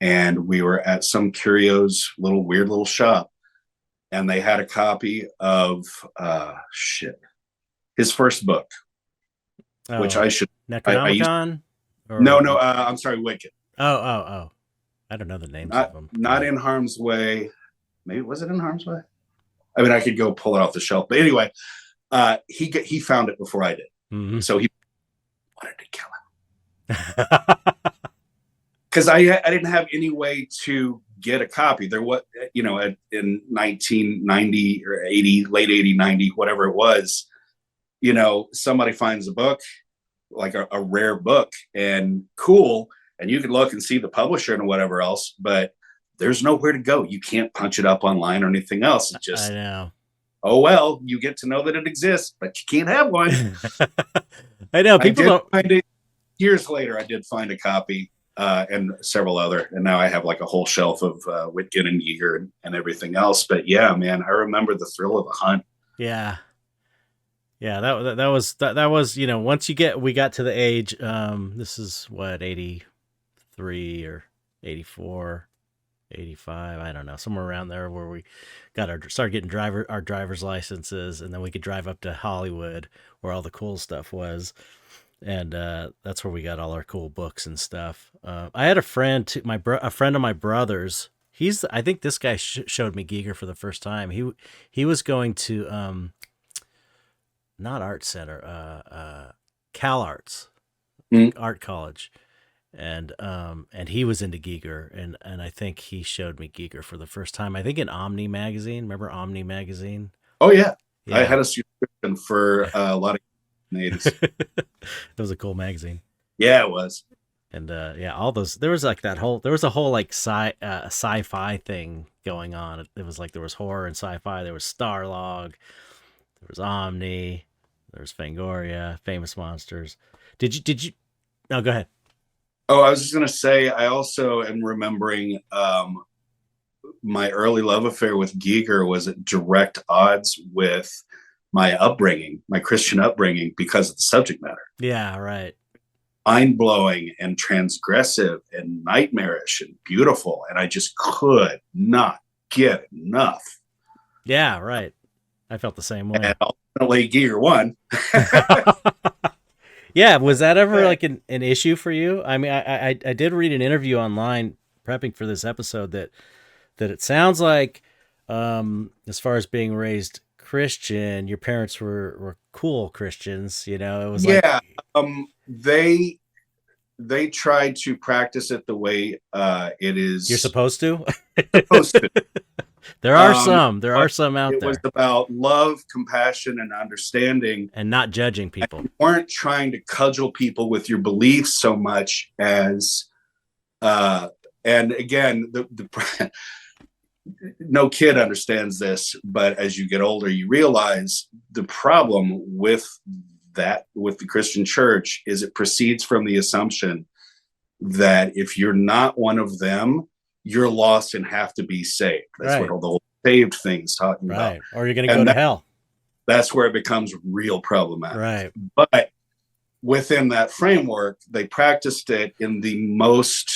S2: and we were at some curios little weird little shop, and they had a copy of his first book, which
S1: Oh,
S2: I should I used.
S1: Necronomicon,
S2: No,
S1: or
S2: I'm sorry, Wicked.
S1: oh, I don't know the names of
S2: Not
S1: them. Go
S2: not
S1: ahead.
S2: in harm's way. Maybe was it in harm's way? I mean, I could go pull it off the shelf, but anyway, he found it before I did,
S1: Mm-hmm.
S2: so he wanted to kill him because I didn't have any way to get a copy. There was, in 1990 or 80, late 80, 90, whatever it was, somebody finds a book, like a rare book, and cool, and you can look and see the publisher and whatever else, but there's nowhere to go. You can't punch it up online or anything else. It's
S1: I
S2: just,
S1: know.
S2: oh well, you get to know that it exists, but you can't have one.
S1: I know
S2: I
S1: people
S2: did
S1: don't.
S2: find it years later. I did find a copy, and several other, and now I have like a whole shelf of Whitkin and Yeager and everything else. But yeah, man, I remember the thrill of the hunt.
S1: Yeah, yeah. That was once we got to the age. This is what 83 or 84. 85, I don't know, somewhere around there where we started getting our driver's licenses, and then we could drive up to Hollywood where all the cool stuff was, and that's where we got all our cool books and stuff. I had a friend, a friend of my brother's. I think this guy showed me Giger for the first time. He was going to not Art Center, Cal Arts,
S2: Mm.
S1: Art College, and he was into Giger, and I think he showed me Giger for the first time. I think in Omni magazine. Remember Omni magazine?
S2: Oh yeah, I
S1: Yeah,
S2: had a subscription for a lot of in the 80s.
S1: it was a cool magazine.
S2: Yeah, it was.
S1: And yeah, all those there was a whole like sci-fi thing going on. It was like there was horror and sci-fi. There was Starlog, there was Omni, there was Fangoria, Famous Monsters. Did you? No, go ahead.
S2: Oh, I was just gonna say, I also am remembering, my early love affair with Giger was at direct odds with my upbringing, my Christian upbringing, because of the subject matter.
S1: Yeah, right.
S2: Mind blowing and transgressive and nightmarish and beautiful. And I just could not get enough.
S1: Yeah, right. I felt the same
S2: And
S1: way.
S2: ultimately, Giger won.
S1: Yeah, was that ever like an issue for you? I mean, I did read an interview online prepping for this episode that it sounds like, as far as being raised Christian, your parents were cool Christians. It was like,
S2: Yeah. They tried to practice it the way it is
S1: you're supposed to.
S2: supposed to.
S1: There are some. There are
S2: but
S1: some out
S2: it was
S1: there.
S2: about love, compassion, and understanding.
S1: And not judging
S2: And
S1: people.
S2: you weren't trying to cudgel people with your beliefs so much as, and again, the no kid understands this, but as you get older, you realize the problem with the Christian church is it proceeds from the assumption that if you're not one of them, you're lost and have to be saved. That's
S1: Right.
S2: what all the whole saved thing's talking about.
S1: Right. Or you're going to go
S2: And
S1: to hell.
S2: that's where it becomes real problematic.
S1: Right.
S2: But within that framework, they practiced it in the most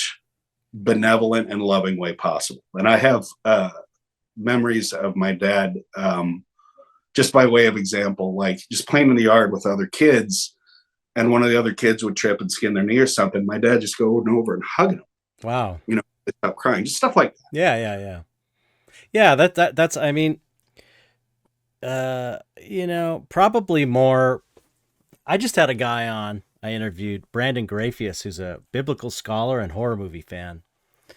S2: benevolent and loving way possible. And I have memories of my dad, just by way of example, like just playing in the yard with other kids, and one of the other kids would trip and skin their knee or something. My dad just going over and hugging them.
S1: Wow.
S2: You know, they stop crying, just stuff like that.
S1: Yeah. That's. I mean, probably more. I just had a guy on. I interviewed Brandon Grafius, who's a biblical scholar and horror movie fan.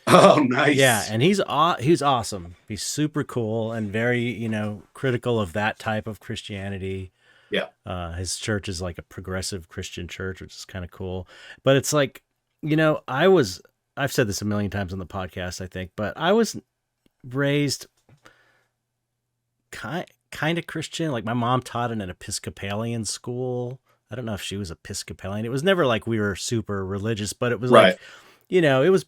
S2: Oh, nice.
S1: Yeah, and he's awesome. He's super cool and very, critical of that type of Christianity.
S2: Yeah.
S1: His church is like a progressive Christian church, which is kind of cool. But it's like, I've said this a million times on the podcast, I think, but I was raised kind of Christian. Like my mom taught in an Episcopalian school. I don't know if she was Episcopalian. It was never like we were super religious, but it was like, it was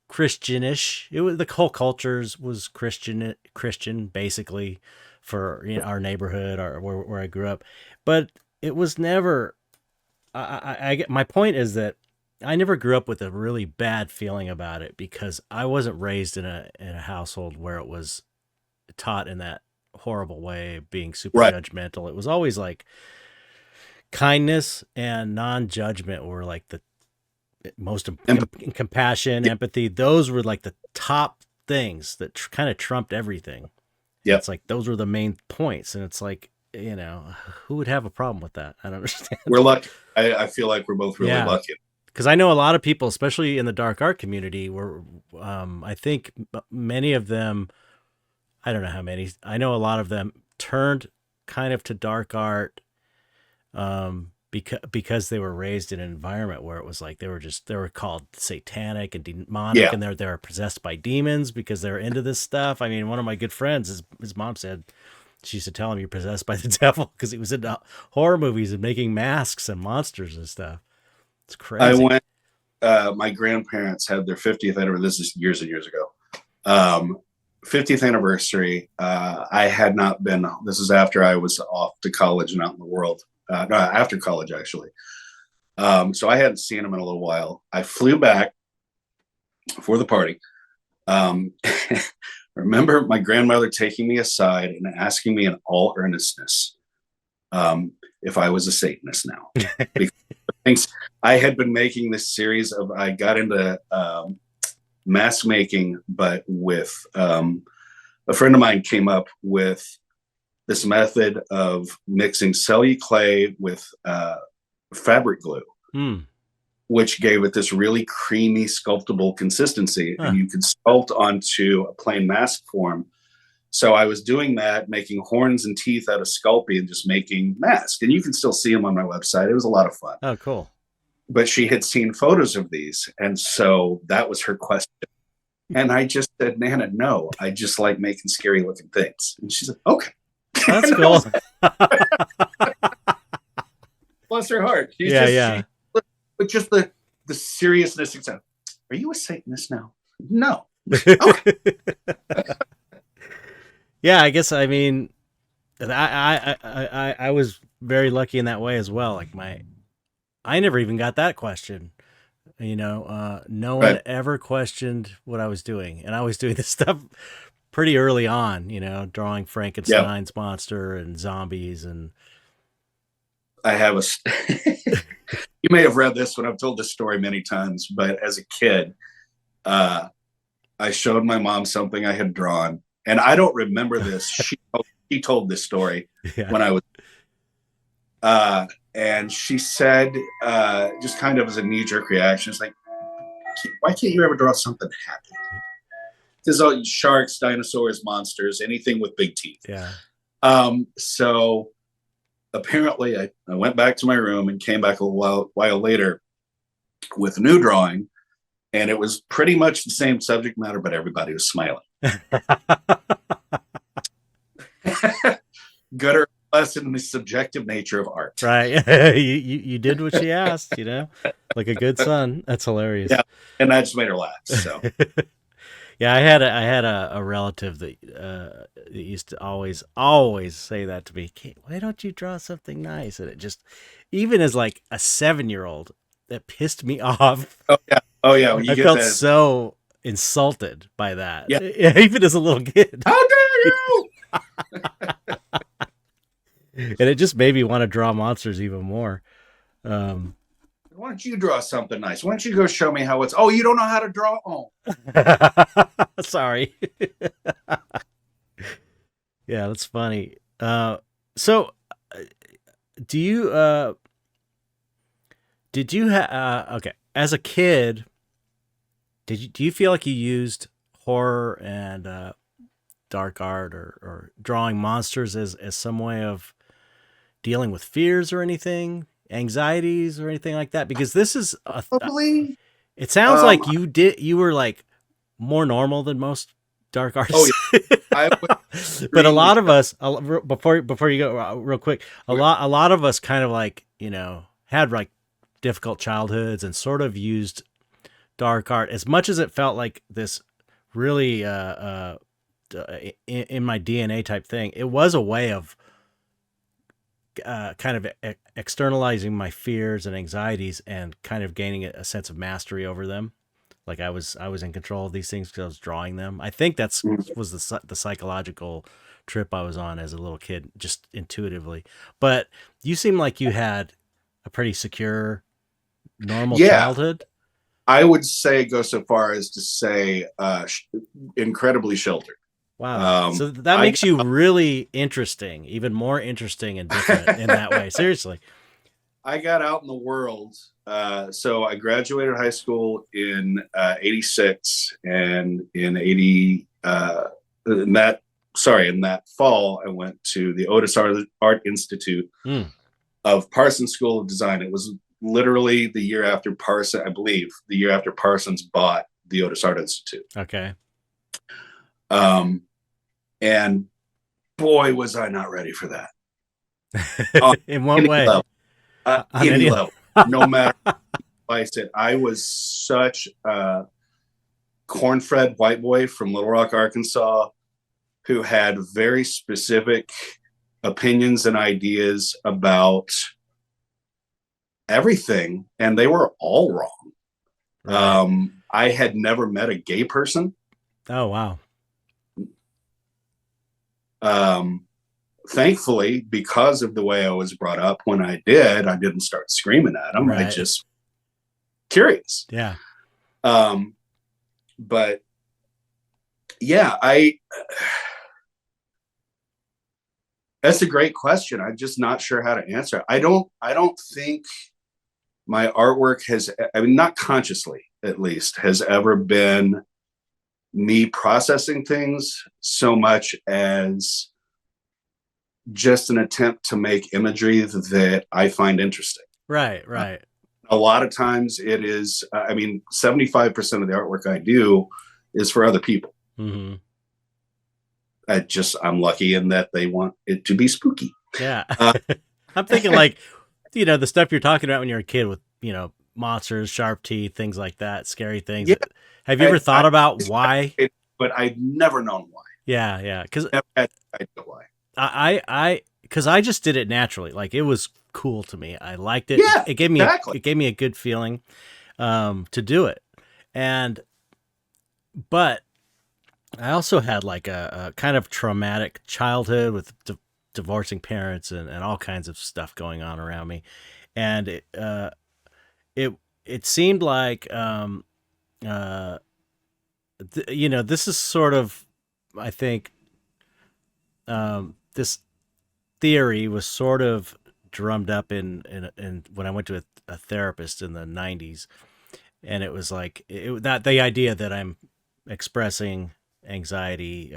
S1: Christianish. It was, the whole cultures was Christian basically for our neighborhood or where I grew up, but it was never. I get my point is that I never grew up with a really bad feeling about it because I wasn't raised in a household where it was taught in that horrible way, being super judgmental. It was always like kindness and non-judgment were like the most compassion, empathy. Those were like the top things that kind of trumped everything. Yeah, it's like those were the main points, and it's like who would have a problem with that? I don't understand.
S2: We're lucky. I feel like we're both really lucky.
S1: Because I know a lot of people, especially in the dark art community, were I think many of them. I don't know how many. I know a lot of them turned kind of to dark art because they were raised in an environment where it was like they were called satanic and demonic, and they were possessed by demons because they were into this stuff. I mean, one of my good friends, his mom said she used to tell him you're possessed by the devil because he was into horror movies and making masks and monsters and stuff. It's crazy.
S2: I went. My grandparents had their 50th anniversary. This is years and years ago. 50th anniversary. I had not been. This is after I was off to college and out in the world. No, after college, actually. So I hadn't seen him in a little while. I flew back for the party. Remember my grandmother taking me aside and asking me in all earnestness if I was a Satanist now. Because I had been making this series of, I got into mask making, but with a friend of mine came up with this method of mixing cellular clay with fabric glue, which gave it this really creamy, sculptable consistency. And you could sculpt onto a plain mask form. So I was doing that, making horns and teeth out of Sculpey and just making masks. And you can still see them on my website. It was a lot of fun.
S1: Oh, cool.
S2: But she had seen photos of these. And so that was her question. And I just said, Nana, no, I just like making scary looking things. And she said, okay.
S1: That's cool.
S2: Bless her heart. She's but just the seriousness. Except, are you a Satanist now? No. Okay.
S1: Yeah, I guess. I mean, I was very lucky in that way as well. Like I never even got that question. No one ever questioned what I was doing, and I was doing this stuff pretty early on. Drawing Frankenstein's monster and zombies, and
S2: I have you may have read this one. I've told this story many times, but as a kid, I showed my mom something I had drawn. And I don't remember this. She told this story when I was, and she said, just kind of as a knee-jerk reaction, it's like, why can't you ever draw something happy? because sharks, dinosaurs, monsters, anything with big teeth.
S1: Yeah.
S2: So apparently I went back to my room and came back a while later with a new drawing, and it was pretty much the same subject matter, but everybody was smiling. Good or less in the subjective nature of art.
S1: Right. You did what she asked, like a good son. That's hilarious.
S2: Yeah. And that just made her laugh. So
S1: yeah, I had a relative that used to always say that to me. Why don't you draw something nice? And it just, even as like a 7-year-old, that pissed me off.
S2: Oh yeah.
S1: I felt so insulted by that.
S2: Yeah.
S1: Even as a little kid.
S2: How dare you?
S1: And it just made me want to draw monsters even more.
S2: Why don't you draw something nice? Why don't you go show me how it's? Oh, you don't know how to draw? Oh,
S1: sorry. Yeah, that's funny. So, do you? Did you have? Okay, as a kid, do you feel like you used horror and dark art or drawing monsters as some way of dealing with fears or anything, anxieties or anything like that? Because this is
S2: probably.
S1: It sounds like you were like more normal than most dark artists.
S2: Oh yeah.
S1: But a lot of us, before you go real quick, a lot of us kind of like, had like difficult childhoods and sort of used dark art as much as it felt like this really in my DNA type thing. It was a way of kind of externalizing my fears and anxieties and kind of gaining a sense of mastery over them. Like I was in control of these things because I was drawing them. I think was the psychological trip I was on as a little kid, just intuitively. But you seem like you had a pretty secure, normal childhood.
S2: I would say go so far as to say incredibly sheltered.
S1: Wow. So that makes you really interesting, even more interesting and different in that way. Seriously.
S2: I got out in the world. So I graduated high school in 86, and in that fall, I went to the Otis Art Institute of Parsons School of Design. It was literally the year after Parsons, I believe, the year after Parsons bought the Otis Art Institute.
S1: Okay.
S2: And boy, was I not ready for that.
S1: In what way?
S2: Level. Any level. No matter what I said. I was such a corn-fed white boy from Little Rock, Arkansas, who had very specific opinions and ideas about everything, and they were all wrong. Right. I had never met a gay person.
S1: Oh, wow.
S2: Thankfully, because of the way I was brought up, when I didn't start screaming at them. Right. I just curious.
S1: Yeah.
S2: But yeah, that's a great question. I'm just not sure how to answer. I don't think my artwork not consciously at least, has ever been me processing things so much as just an attempt to make imagery that I find interesting.
S1: Right.
S2: A lot of times it is, 75% of the artwork I do is for other people.
S1: Mm-hmm.
S2: I'm lucky in that they want it to be spooky.
S1: Yeah. I'm thinking like, the stuff you're talking about when you're a kid with, monsters, sharp teeth, things like that, scary things. Yeah. Have you ever thought about why?
S2: But I've never known why.
S1: Yeah. Because
S2: I know why.
S1: Because I just did it naturally. Like it was cool to me. I liked it.
S2: Yeah,
S1: it gave me
S2: exactly.
S1: It gave me a good feeling to do it. But I also had like a kind of traumatic childhood with divorcing parents and all kinds of stuff going on around me, and it seemed like this is sort of, I think, this theory was sort of drummed up in when I went to a therapist in the 90s, and it was like that the idea that I'm expressing anxiety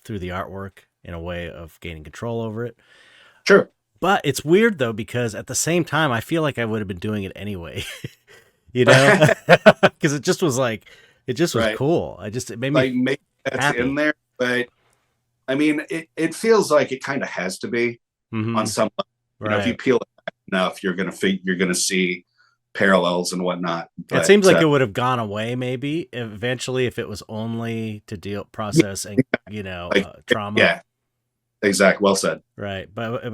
S1: through the artwork in a way of gaining control over it.
S2: Sure.
S1: But it's weird though, because at the same time, I feel like I would have been doing it anyway, you know, because it just was like, it just was
S2: Right.
S1: cool. It made
S2: Like
S1: me
S2: maybe that's
S1: happy.
S2: in there, but I mean, it feels like it kind of has to be on some level. You know, if you
S1: Right.
S2: peel it back enough, you're gonna see parallels and whatnot.
S1: It
S2: But
S1: seems like it would have gone away maybe eventually if it was only to process and,
S2: like,
S1: trauma.
S2: yeah, exactly. Well said.
S1: Right. But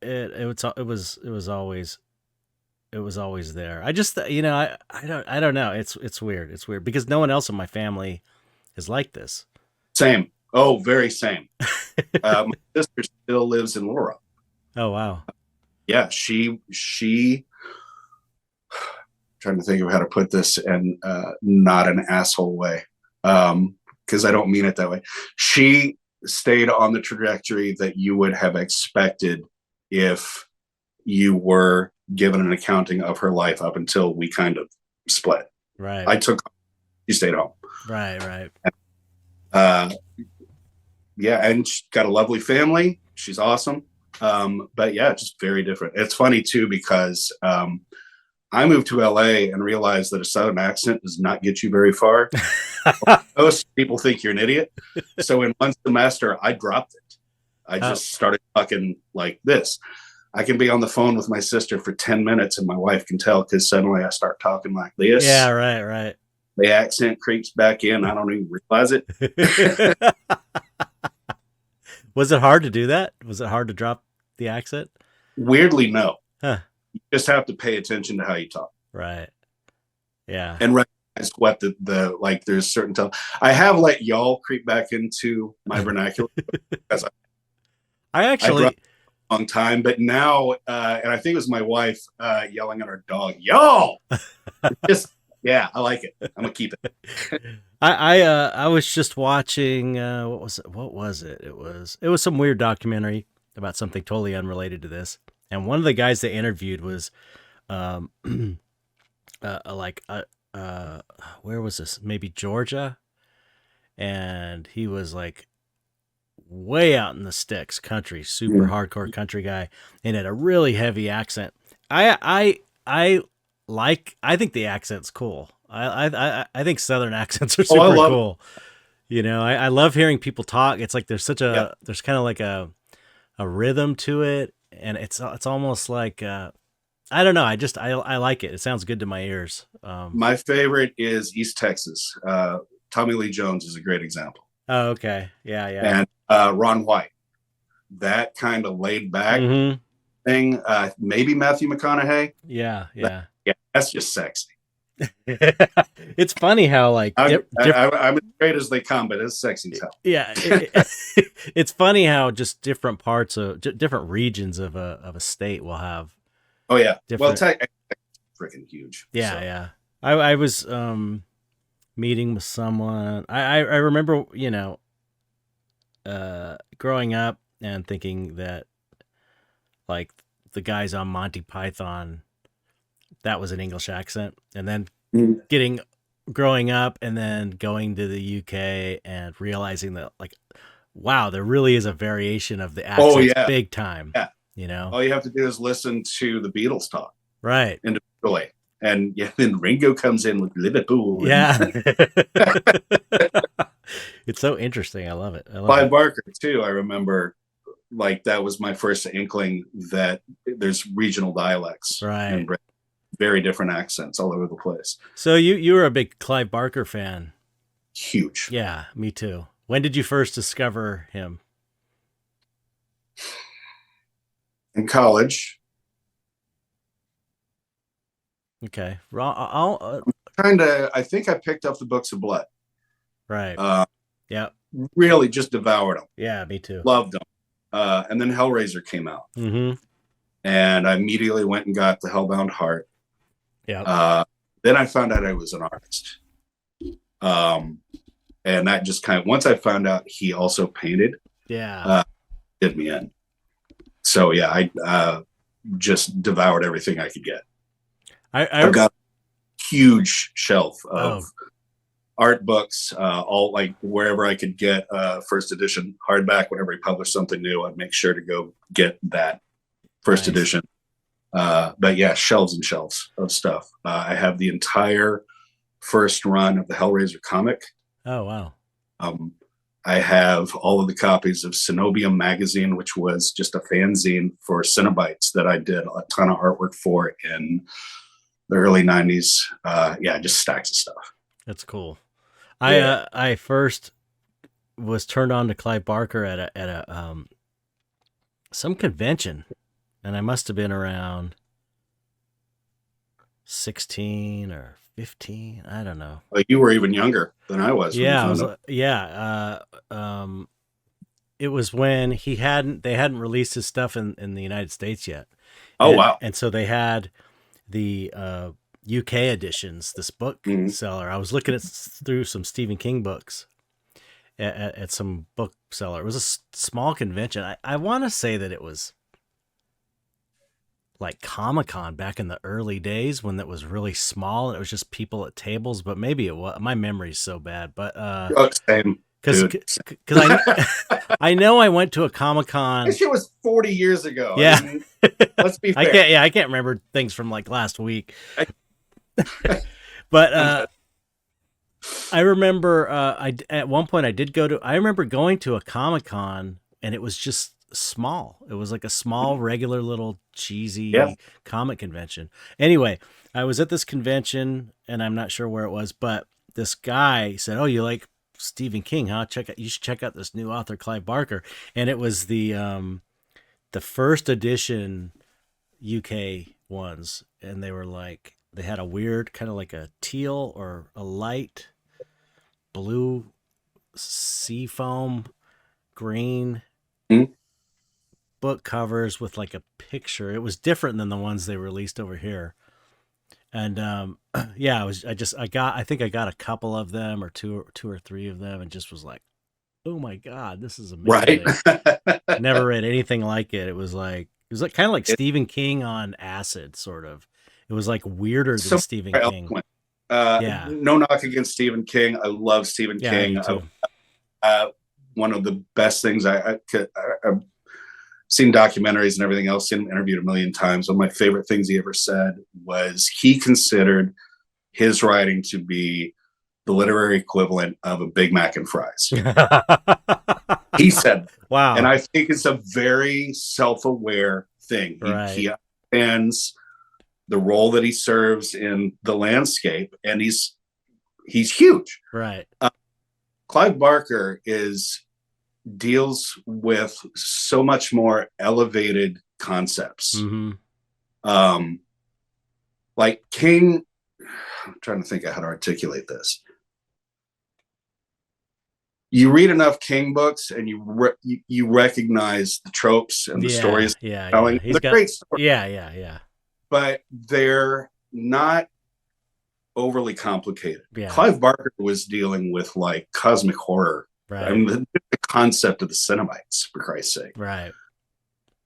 S1: it was always there. I just, I don't know. It's weird. It's weird because no one else in my family is like this.
S2: Same. Oh, very same. My sister still lives in Laura.
S1: Oh, wow.
S2: Yeah, she trying to think of how to put this in not an asshole way, because I don't mean it that way. She stayed on the trajectory that you would have expected if you were given an accounting of her life up until we kind of split.
S1: Right.
S2: She stayed home.
S1: Right.
S2: Uh, yeah, and she's got a lovely family. She's awesome. But yeah, just very different. It's funny too because I moved to LA and realized that a Southern accent does not get you very far. Most people think you're an idiot. So in one semester, I dropped it. I just started talking like this. I can be on the phone with my sister for 10 minutes and my wife can tell because suddenly I start talking like this.
S1: Yeah, right.
S2: The accent creeps back in. I don't even realize it.
S1: Was it hard to do that? Was it hard to drop the accent?
S2: Weirdly, no.
S1: Huh.
S2: You just have to pay attention to how you talk.
S1: Right. Yeah.
S2: And recognize what the like there's certain I have let y'all creep back into my vernacular because
S1: I actually
S2: dropped a long time, but now and I think it was my wife yelling at our dog, y'all. Just yeah, I like it. I'm gonna keep it.
S1: I was just watching what was it? It was some weird documentary about something totally unrelated to this. And one of the guys they interviewed was where was this? Maybe Georgia. And he was like way out in the sticks country, super hardcore country guy, and had a really heavy accent. I think the accent's cool. I think Southern accents are super cool. You know, I love hearing people talk. It's like there's such a there's kind of like a rhythm to it, and it's almost like I don't know. I like it. It sounds good to my ears.
S2: My favorite is East Texas. Tommy Lee Jones is a great example.
S1: Oh, okay. Yeah.
S2: And Ron White, that kind of laid back thing. Maybe Matthew McConaughey.
S1: Yeah.
S2: That's just sexy.
S1: It's funny how like
S2: I'm as great as they come, but it's sexy as hell.
S1: Yeah, it's funny how just different parts of different regions of a state will have.
S2: Oh yeah,
S1: different...
S2: well, freaking huge.
S1: Yeah,
S2: so.
S1: Yeah. I was meeting with someone. I remember growing up and thinking that like the guys on Monty Python, that was an English accent, and then growing up and then going to the UK and realizing that like, wow, there really is a variation of the accents big time.
S2: Yeah.
S1: You know,
S2: all you have to do is listen to the Beatles talk.
S1: Right.
S2: Individually. And then Ringo comes in with Liverpool.
S1: Yeah. It's so interesting. I love it.
S2: Clive Barker too. I remember like that was my first inkling that there's regional dialects.
S1: Right.
S2: And very different accents all over the place.
S1: So you were a big Clive Barker fan.
S2: Huge.
S1: Yeah, me too. When did you first discover him?
S2: In college.
S1: Okay.
S2: I think I picked up the Books of Blood.
S1: Right. Yeah.
S2: Really just devoured them.
S1: Yeah, me too.
S2: Loved them. And then Hellraiser came out. And I immediately went and got the Hellbound Heart.
S1: Yeah.
S2: Then I found out I was an artist. And that just kind of, once I found out he also painted, did me in. So yeah, I just devoured everything I could get. I've got a huge shelf of art books, all like wherever I could get first edition hardback. Whenever he published something new, I'd make sure to go get that first edition. But yeah, shelves and shelves of stuff. I have the entire first run of the Hellraiser comic.
S1: Oh, wow.
S2: I have all of the copies of Cenobium magazine, which was just a fanzine for Cenobites that I did a ton of artwork for in the early 90s. Yeah, just stacks of stuff.
S1: That's cool.
S2: Yeah.
S1: I first was turned on to Clive Barker at a some convention, and I must have been around 16 or 15. I don't know.
S2: Like you were even younger than I was.
S1: Yeah, it was when they hadn't released his stuff in the United States yet.
S2: Oh, wow.
S1: And so they had the UK editions, this book seller. I was looking through some Stephen King books at some bookseller. It was a small convention. I want to say that it was like Comic-Con back in the early days when that was really small and it was just people at tables, but maybe it was. My memory's so bad, but
S2: same.
S1: Because I know I went to a Comic-Con.
S2: This shit was 40 years ago.
S1: Yeah.
S2: I mean, let's be fair.
S1: I can't remember things from like last week. But I remember at one point I remember going to a Comic-Con and it was just small. It was like a small, regular little cheesy comic convention. Anyway, I was at this convention and I'm not sure where it was, but this guy said, "Oh, you like Stephen King, huh? You should check out this new author, Clive Barker." And it was the first edition UK ones, and they were like, they had a weird kind of like a teal or a light blue seafoam green book covers with like a picture. It was different than the ones they released over here. And yeah, I think I got a couple of them or two or three of them and just was like, "Oh my God, this is amazing." Right. Never read anything like it. It was like kind of like Stephen King on acid, sort of. It was like weirder than Stephen King.
S2: No knock against Stephen King. I love Stephen King. One of the best things I've seen documentaries and everything else, seen him interviewed a million times. One of my favorite things he ever said was he considered his writing to be the literary equivalent of a Big Mac and fries. He said,
S1: "Wow."
S2: And I think it's a very self-aware thing.
S1: Right.
S2: He understands the role that he serves in the landscape, and he's huge.
S1: Right.
S2: Clive Barker deals with so much more elevated concepts.
S1: Mm-hmm.
S2: Like King, I'm trying to think of how to articulate this. You read enough King books and you recognize the tropes and the stories.
S1: Yeah.
S2: They're great stories.
S1: Yeah.
S2: But they're not overly complicated.
S1: Yeah.
S2: Clive Barker was dealing with like cosmic horror.
S1: Right.
S2: I mean, the concept of the Cenobites, for Christ's sake.
S1: Right.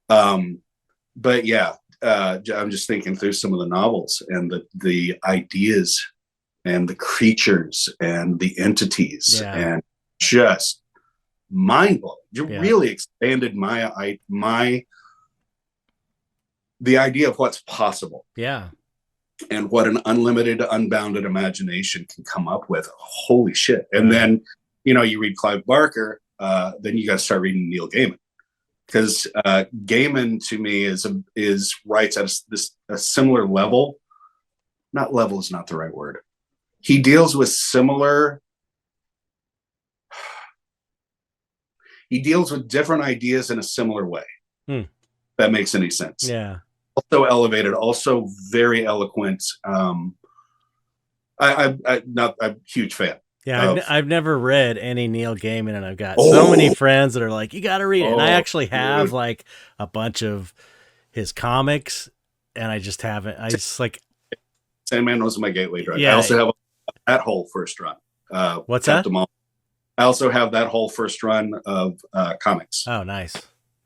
S2: But yeah, I'm just thinking through some of the novels and the ideas and the creatures and the entities and just mind blowing. You really expanded the idea of what's possible.
S1: Yeah.
S2: And what an unlimited, unbounded imagination can come up with. Holy shit. And then, you read Clive Barker, then you got to start reading Neil Gaiman. Because Gaiman, to me, writes at a similar level. Not level is not the right word. He deals with different ideas in a similar way. That makes any sense.
S1: Yeah.
S2: Also elevated, also very eloquent. I'm a huge fan.
S1: Yeah, I've never read any Neil Gaiman, and I've got so many friends that are like, "You got to read it." And I actually have like a bunch of his comics, and I just haven't. I just like
S2: Sandman was my gateway drug.
S1: Yeah.
S2: I also have that whole first run.
S1: What's that?
S2: I also have that whole first run of comics.
S1: Oh, nice.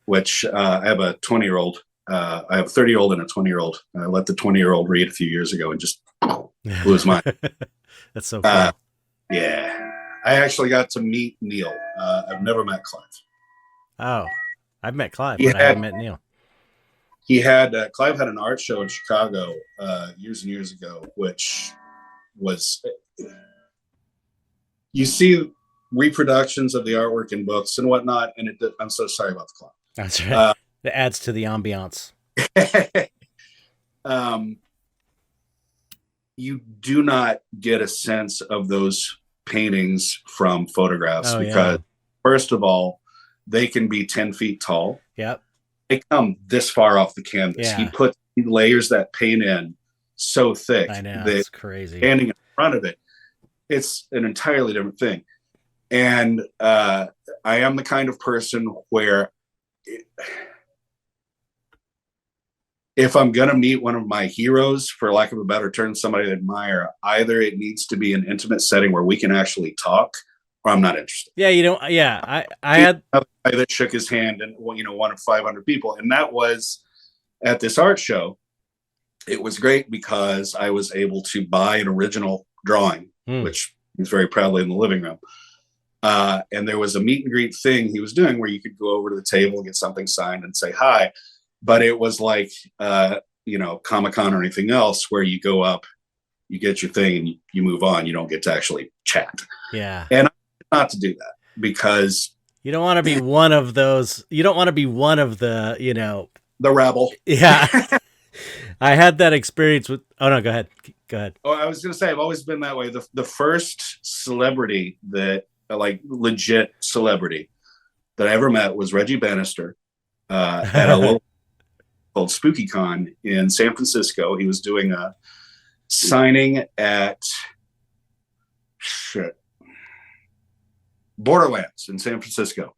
S2: Which I have a 20-year-old. I have a 30-year-old and a 20-year-old. I let the 20-year-old read a few years ago and just blew his mind.
S1: That's so cool.
S2: Yeah, I actually got to meet Neil. I've never met Clive.
S1: Oh, I've met Clive,
S2: He
S1: but I haven't
S2: had
S1: met Neil.
S2: Clive had an art show in Chicago years and years ago, which was, you see reproductions of the artwork in books and whatnot, and I'm so sorry about the
S1: That's right.
S2: clock.
S1: It adds to the ambiance.
S2: Um, you do not get a sense of those paintings from photographs
S1: Oh yeah.
S2: because, first of all, they can be 10 feet tall.
S1: Yep.
S2: They come this far off the canvas.
S1: Yeah.
S2: He layers that paint in so thick
S1: I know.
S2: that
S1: It's crazy.
S2: standing in front of it, it's an entirely different thing. And I am the kind of person where if I'm going to meet one of my heroes, for lack of a better term, somebody I admire, either it needs to be an intimate setting where we can actually talk, or I'm not interested.
S1: Yeah, you know, yeah. I had
S2: a guy that shook his hand and, one of 500 people, and that was at this art show. It was great because I was able to buy an original drawing, which is very proudly in the living room. And there was a meet and greet thing he was doing where you could go over to the table, get something signed, and say hi. But it was like, Comic-Con or anything else where you go up, you get your thing, and you move on. You don't get to actually chat.
S1: Yeah.
S2: And not to do that because
S1: you don't want to be one of those. You don't want to be one of the,
S2: the rabble.
S1: Yeah. I had that experience with. Oh no, go ahead. Go ahead.
S2: Oh, I was going to say I've always been that way. The first celebrity that, like, legit celebrity that I ever met was Reggie Bannister at a little called Spooky Con in San Francisco. He was doing a signing at Borderlands in San Francisco.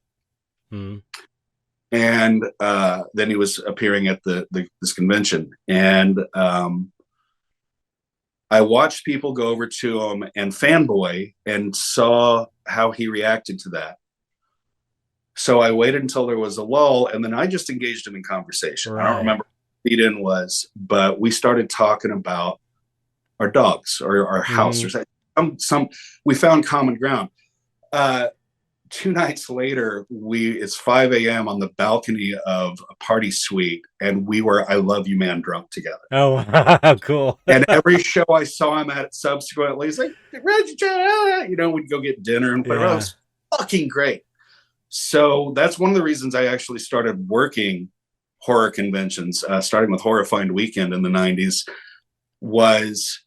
S2: And then he was appearing at this convention. And I watched people go over to him and fanboy and saw how he reacted to that. So I waited until there was a lull, and then I just engaged him in conversation. Right. I don't remember what the lead-in was, but we started talking about our dogs or our house or something. We found common ground. 2 nights later, it's 5 a.m. on the balcony of a party suite, and we were "I Love You, Man" drunk together.
S1: Oh, cool!
S2: And every show I saw him at subsequently, he's like, we'd go get dinner and whatever. Yeah. It was fucking great. So that's one of the reasons I actually started working horror conventions, starting with Horror Find Weekend in the 90s, was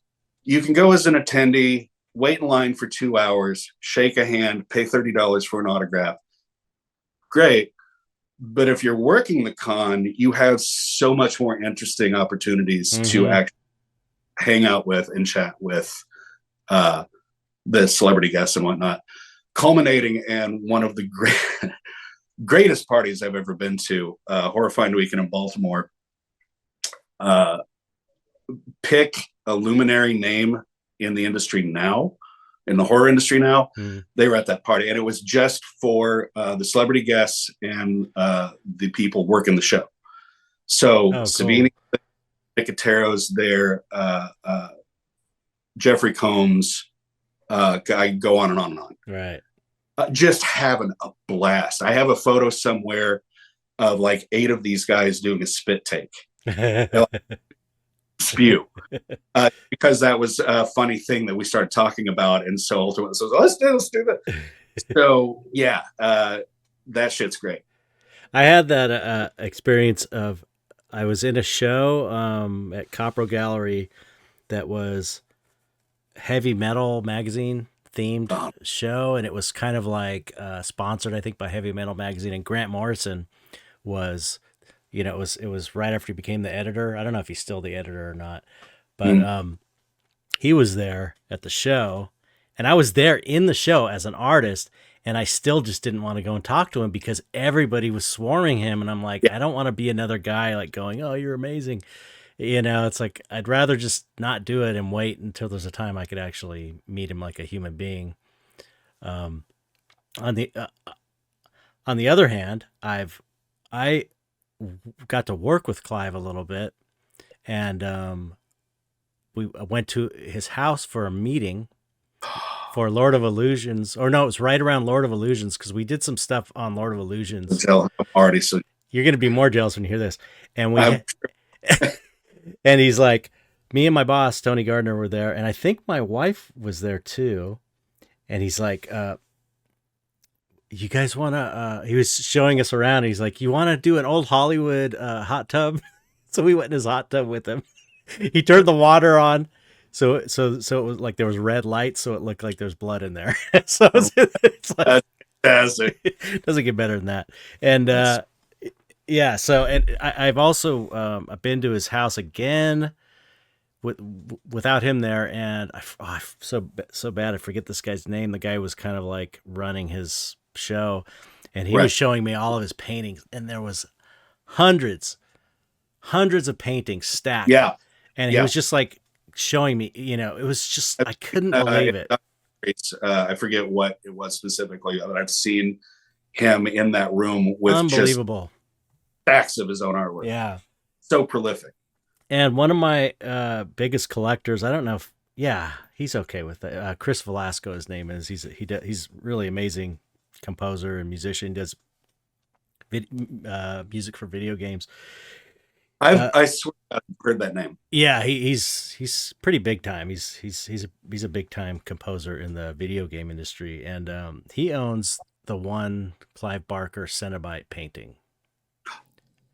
S2: you can go as an attendee, wait in line for 2 hours, shake a hand, pay $30 for an autograph. Great. But if you're working the con, you have so much more interesting opportunities to actually hang out with and chat with the celebrity guests and whatnot, culminating in one of the greatest parties I've ever been to, Horror Find Weekend in Baltimore. Pick a luminary name in the industry now, in the horror industry now. They were at that party, and it was just for the celebrity guests and the people working the show. So Savini, Nicotero's there, Jeffrey Combs, I go on and on and on.
S1: Right.
S2: Just having a blast. I have a photo somewhere of like 8 of these guys doing a spit take. Spew. Because that was a funny thing that we started talking about, and so ultimately, let's do that. So yeah, that shit's great.
S1: I had that experience of I was in a show at Copro Gallery that was heavy metal magazine themed show, and it was kind of like sponsored, I think, by Heavy Metal Magazine, and Grant Morrison was, it was right after he became the editor. I don't know if he's still the editor or not, but he was there at the show, and I was there in the show as an artist, and I still just didn't want to go and talk to him because everybody was swarming him, and I'm like, I don't want to be another guy like going, "Oh, you're amazing." It's like, I'd rather just not do it and wait until there's a time I could actually meet him like a human being. On the other hand, I got to work with Clive a little bit, and we went to his house for a meeting for Lord of Illusions, or no, it was right around Lord of Illusions because we did some stuff on Lord of Illusions.
S2: Tell him already. So
S1: you're going to be more jealous when you hear this. And
S2: I'm
S1: and he's like, me and my boss Tony Gardner were there, and I think my wife was there too. And he's like, you guys want to, he was showing us around. And he's like, you want to do an old Hollywood hot tub? So we went in his hot tub with him. He turned the water on. So it was like there was red light. So it looked like there's blood in there. So it's like,
S2: that's fantastic.
S1: It doesn't get better than that. And yeah, so, and I've also been to his house again without him there. And I'm so bad. I forget this guy's name. The guy was kind of like running his show, and he was showing me all of his paintings, and there was hundreds of paintings stacked.
S2: Yeah.
S1: And he was just like showing me, it was just, I couldn't believe it.
S2: I forget what it was specifically, but I've seen him in that room with
S1: unbelievable
S2: just stacks of his own artwork.
S1: Yeah.
S2: So prolific.
S1: And one of my biggest collectors, I don't know if, he's okay with it. Chris Velasco, his name is. He's really amazing composer and musician. Does music for video games.
S2: I swear I've heard that name.
S1: Yeah, he's pretty big time. He's a big time composer in the video game industry, and he owns the one Clive Barker Cenobite painting.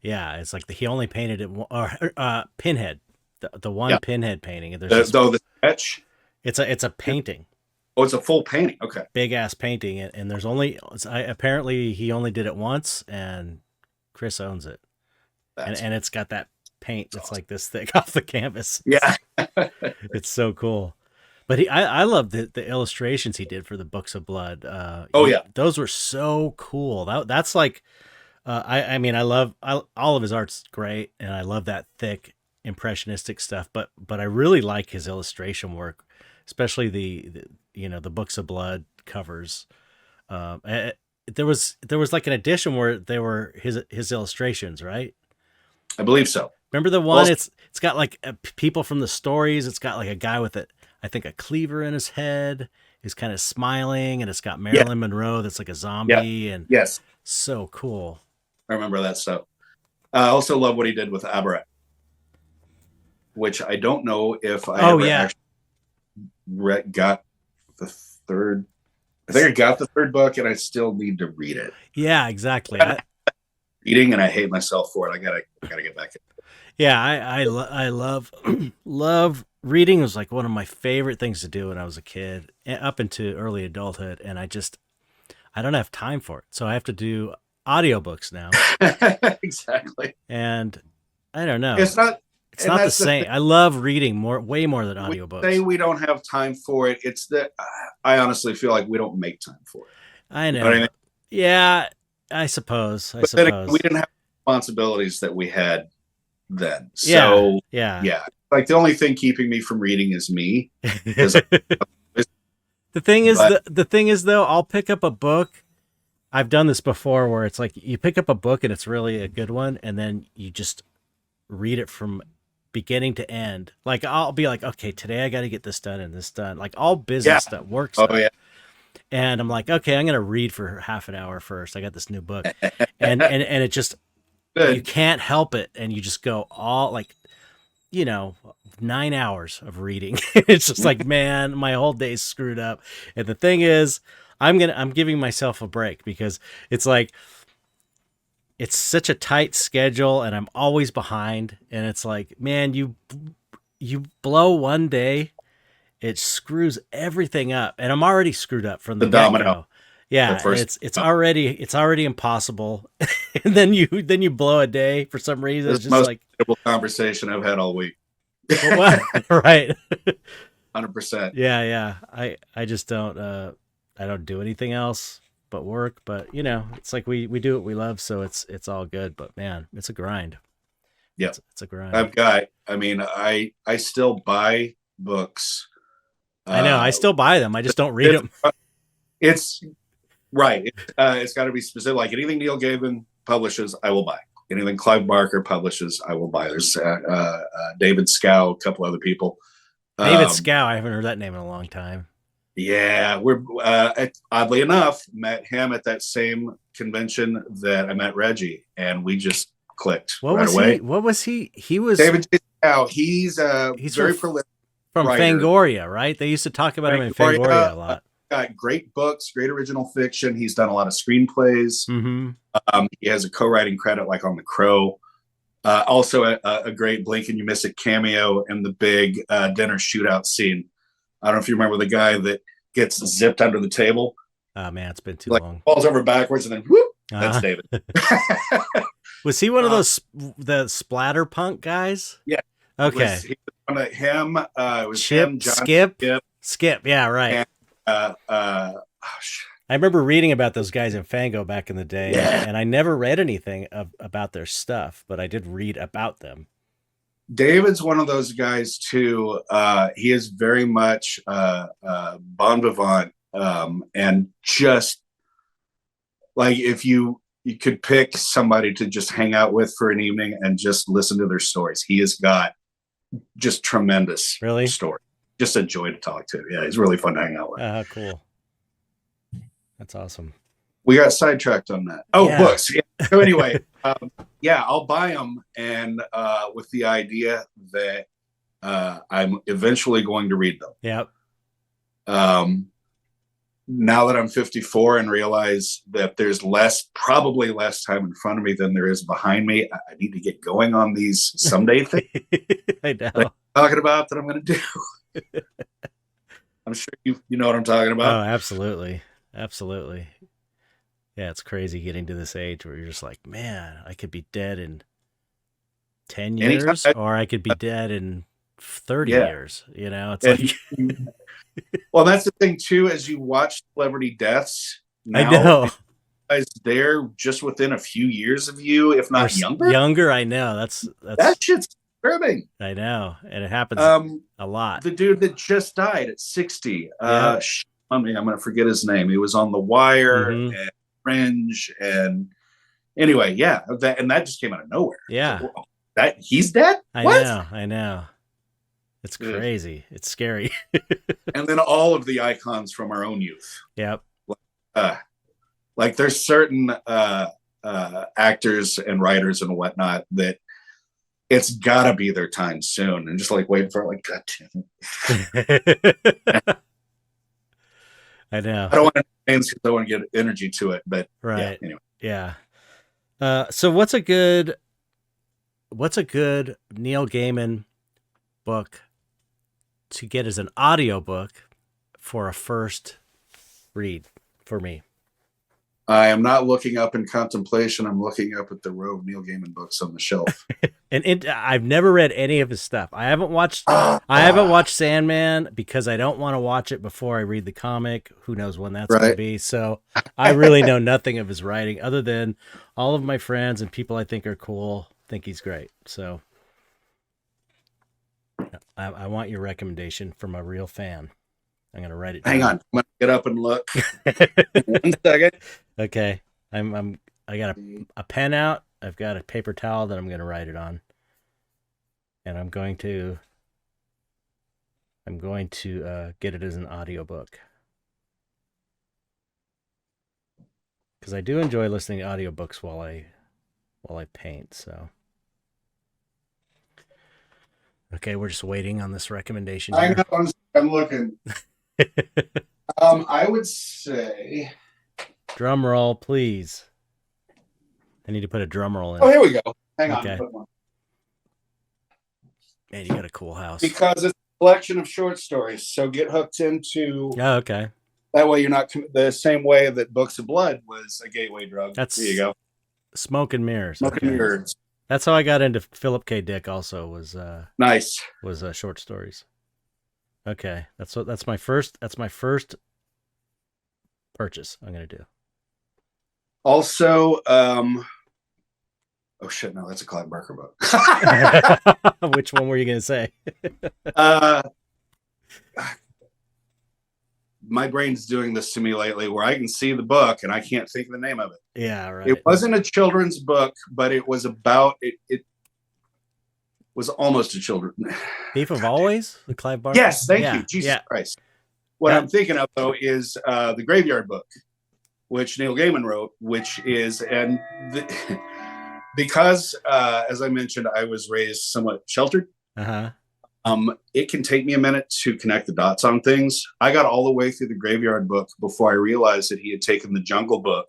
S1: Yeah, it's like he only painted it, or Pinhead, the one Pinhead painting. There's
S2: the sketch.
S1: It's a painting.
S2: Oh, it's a full painting. Okay,
S1: big ass painting, and there's only apparently he only did it once, and Chris owns it. And it's got that paint that's like this thick off the canvas.
S2: Yeah.
S1: It's so cool. But I love the illustrations he did for the Books of Blood. Those were so cool. That's like, I mean, I love all of his art's great, and I love that thick impressionistic stuff. But I really like his illustration work, especially the Books of Blood covers. There was like an edition where they were his illustrations, right?
S2: I believe so.
S1: Remember the one? It's got like people from the stories. It's got like a guy with I think a cleaver in his head. He's kind of smiling, and it's got Marilyn Monroe that's like a zombie, and so cool.
S2: I remember that stuff. I also love what he did with Aberrat, which I don't know if I actually got the third. I think I got the third book, and I still need to read it.
S1: Yeah, exactly.
S2: Reading, and I hate myself for it. I gotta get back.
S1: Yeah, I love reading. Was like one of my favorite things to do when I was a kid, up into early adulthood, and I don't have time for it, so I have to do audiobooks now.
S2: Exactly.
S1: And I don't know.
S2: It's not
S1: the same. I love reading way more than audiobooks.
S2: We say we don't have time for it. It's that I honestly feel like we don't make time for it.
S1: I know.
S2: You know what I mean?
S1: Yeah. I suppose.
S2: Then we didn't have responsibilities that we had then. So yeah. Like the only thing keeping me from reading is me. The
S1: thing is though, I'll pick up a book. I've done this before where it's like you pick up a book and it's really a good one, and then you just read it from beginning to end. Like I'll be like, okay, today I got to get this done and this done. Like all business stuff, work stuff.
S2: Oh yeah.
S1: And I'm like, okay, I'm going to read for half an hour first. I got this new book. And it just, you can't help it. And you just go all like, 9 hours of reading. It's just like, man, my whole day's screwed up. And the thing is, I'm giving myself a break because it's like, it's such a tight schedule and I'm always behind. And it's like, man, you blow one day, it screws everything up, and I'm already screwed up from the domino. Yeah, it's already impossible, and then you blow a day for some reason.
S2: It's
S1: just
S2: most
S1: like
S2: conversation I've had all week.
S1: Right,
S2: 100%.
S1: Yeah. I just don't. I don't do anything else but work. But it's like we do what we love, so it's all good. But man, it's a grind.
S2: Yeah,
S1: it's a grind.
S2: I still buy books.
S1: I know. I still buy them. I just don't read them.
S2: It's right. It's got to be specific. Like anything Neil Gaiman publishes, I will buy. Anything Clive Barker publishes, I will buy. There's David Scow, a couple other people.
S1: David Scow. I haven't heard that name in a long time.
S2: Yeah, we're oddly enough met him at that same convention that I met Reggie, and we just clicked
S1: What
S2: right
S1: was he?
S2: away.
S1: What was he? He was
S2: David J. Howe, he's a
S1: he's
S2: very prolific
S1: from
S2: writer.
S1: Fangoria, right? They used to talk about him in Fangoria
S2: Fangoria,
S1: a lot.
S2: got great books, great original fiction. He's done a lot of screenplays.
S1: Mm-hmm.
S2: He has a co-writing credit, like on The Crow. Also, a great Blink and You Miss It cameo in the big dinner shootout scene. I don't know if you remember the guy that gets zipped under the table.
S1: Oh man, it's been too
S2: Like
S1: long.
S2: falls over backwards and then whoop. That's David.
S1: Was he one of those the splatter punk guys?
S2: Yeah.
S1: Okay.
S2: He was one of him. It was
S1: Chip,
S2: him, John
S1: Skip. Yeah, right.
S2: And,
S1: I remember reading about those guys in Fango back in the day, and I never read anything about their stuff, but I did read about them.
S2: David's one of those guys too. He is very much bon vivant, and just like if you could pick somebody to just hang out with for an evening and just listen to their stories. He has got just tremendous story. Just a joy to talk to. Yeah, he's really fun to hang out with.
S1: Cool. That's awesome.
S2: We got sidetracked on that. Oh, yeah. Books. Yeah. So anyway, yeah, I'll buy them, and with the idea that I'm eventually going to read them.
S1: Yep.
S2: Now that I'm 54 and realize that there's probably less time in front of me than there is behind me, I need to get going on these someday things.
S1: I know.
S2: That I'm talking about that I'm going to do. I'm sure you know what I'm talking about.
S1: Oh, absolutely. Absolutely. Yeah, it's crazy getting to this age where you're just like, man, I could be dead in 10 years or I could be dead in 30 years. You know, it's like...
S2: Well, that's the thing, too, as you watch celebrity deaths now,
S1: I know.
S2: They're just within a few years of you, if not younger.
S1: Younger, I know.
S2: That shit's disturbing.
S1: I know. And it happens a lot.
S2: The dude that just died at 60, I'm going to forget his name. He was on The Wire and Fringe. And anyway, yeah, that just came out of nowhere.
S1: Yeah.
S2: That he's dead?
S1: I know. It's crazy. It's scary.
S2: And then all of the icons from our own youth.
S1: Yep.
S2: Like there's certain actors and writers and whatnot that it's gotta be their time soon, and just like waiting for it, like, God damn it.
S1: I know.
S2: I don't want to names because I want to get energy to it, but
S1: right.
S2: Yeah, anyway.
S1: Yeah. So what's a good Neil Gaiman book to get as an audiobook for a first read for me?
S2: I am not looking up in contemplation. I'm looking up at the row of Neil Gaiman books on the shelf.
S1: And I've never read any of his stuff. I haven't watched Sandman because I don't want to watch it before I read the comic. Who knows when that's going to be. So I really know nothing of his writing other than all of my friends and people I think are cool think he's great. So I want your recommendation from a real fan. I'm going to write it down.
S2: Hang on. I'm going to get up and look. 1 second.
S1: Okay. I got a pen out. I've got a paper towel that I'm going to write it on. And I'm going to get it as an audiobook. Because I do enjoy listening to audiobooks while I paint, so. Okay, we're just waiting on this recommendation here.
S2: I know, I'm looking. I would say...
S1: Drum roll, please. I need to put a drum roll in.
S2: Oh, here we go. Hang on. Put one.
S1: Man, you got a cool house.
S2: Because it's a collection of short stories, so get hooked into...
S1: Oh, okay.
S2: That way you're not... The same way that Books of Blood was a gateway drug.
S1: There you
S2: go.
S1: Smoke and Mirrors.
S2: Smoke and Mirrors.
S1: That's how I got into Philip K. Dick also was...
S2: nice.
S1: Was short stories. Okay. That's my first purchase I'm going to do.
S2: Also, oh shit, no, that's a Clive Barker book.
S1: Which one were you going to say?
S2: My brain's doing this to me lately where I can see the book and I can't think of the name of it.
S1: Yeah, right.
S2: It wasn't a children's book, but it was about it was almost a children.
S1: Thief of Always? The Clive Barker?
S2: Yes, thank you. Jesus Christ. What I'm thinking of though is the Graveyard Book, which Neil Gaiman wrote, which is because as I mentioned, I was raised somewhat sheltered.
S1: Uh-huh.
S2: It can take me a minute to connect the dots on things. I got all the way through the Graveyard Book before I realized that he had taken the Jungle Book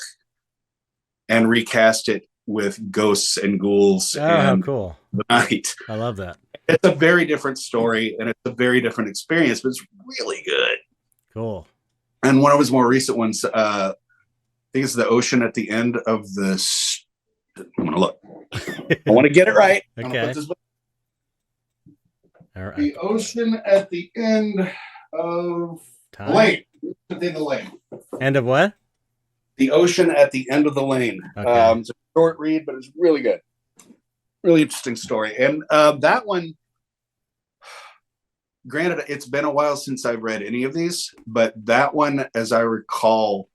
S2: and recast it with ghosts and ghouls
S1: How
S2: and
S1: cool.
S2: the night.
S1: I love that.
S2: It's a very different story and it's a very different experience, but it's really good.
S1: Cool.
S2: And one of his more recent ones, I think it's the ocean at the end of this. I'm going to look. I want to get it right.
S1: Okay. All right.
S2: The ocean at the end of
S1: Time?
S2: lane. At the end of the lane.
S1: End of what?
S2: The ocean at the end of the lane.
S1: Okay.
S2: It's a short read, but it's really good. Really interesting story. And that one, granted, it's been a while since I've read any of these, but that one, as I recall,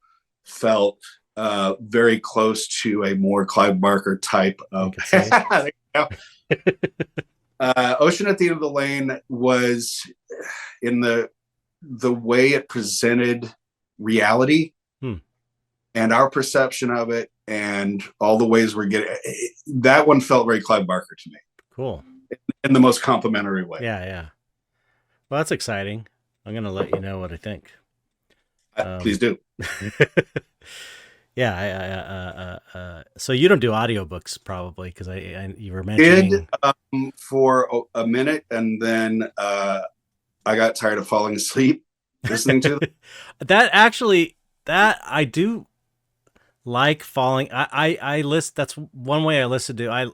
S2: felt very close to a more Clive Barker type of. Ocean at the End of the Lane was in the way it presented reality and our perception of it and all the ways we're getting. That one felt very Clive Barker to me.
S1: Cool.
S2: In the most complimentary way.
S1: Yeah. Well, that's exciting. I'm going to let you know what I think.
S2: Please do.
S1: Yeah. So you don't do audiobooks probably because you were mentioning.
S2: For a minute, and then I got tired of falling asleep listening to them.
S1: that I do like falling. I listen. That's one way I listen to. I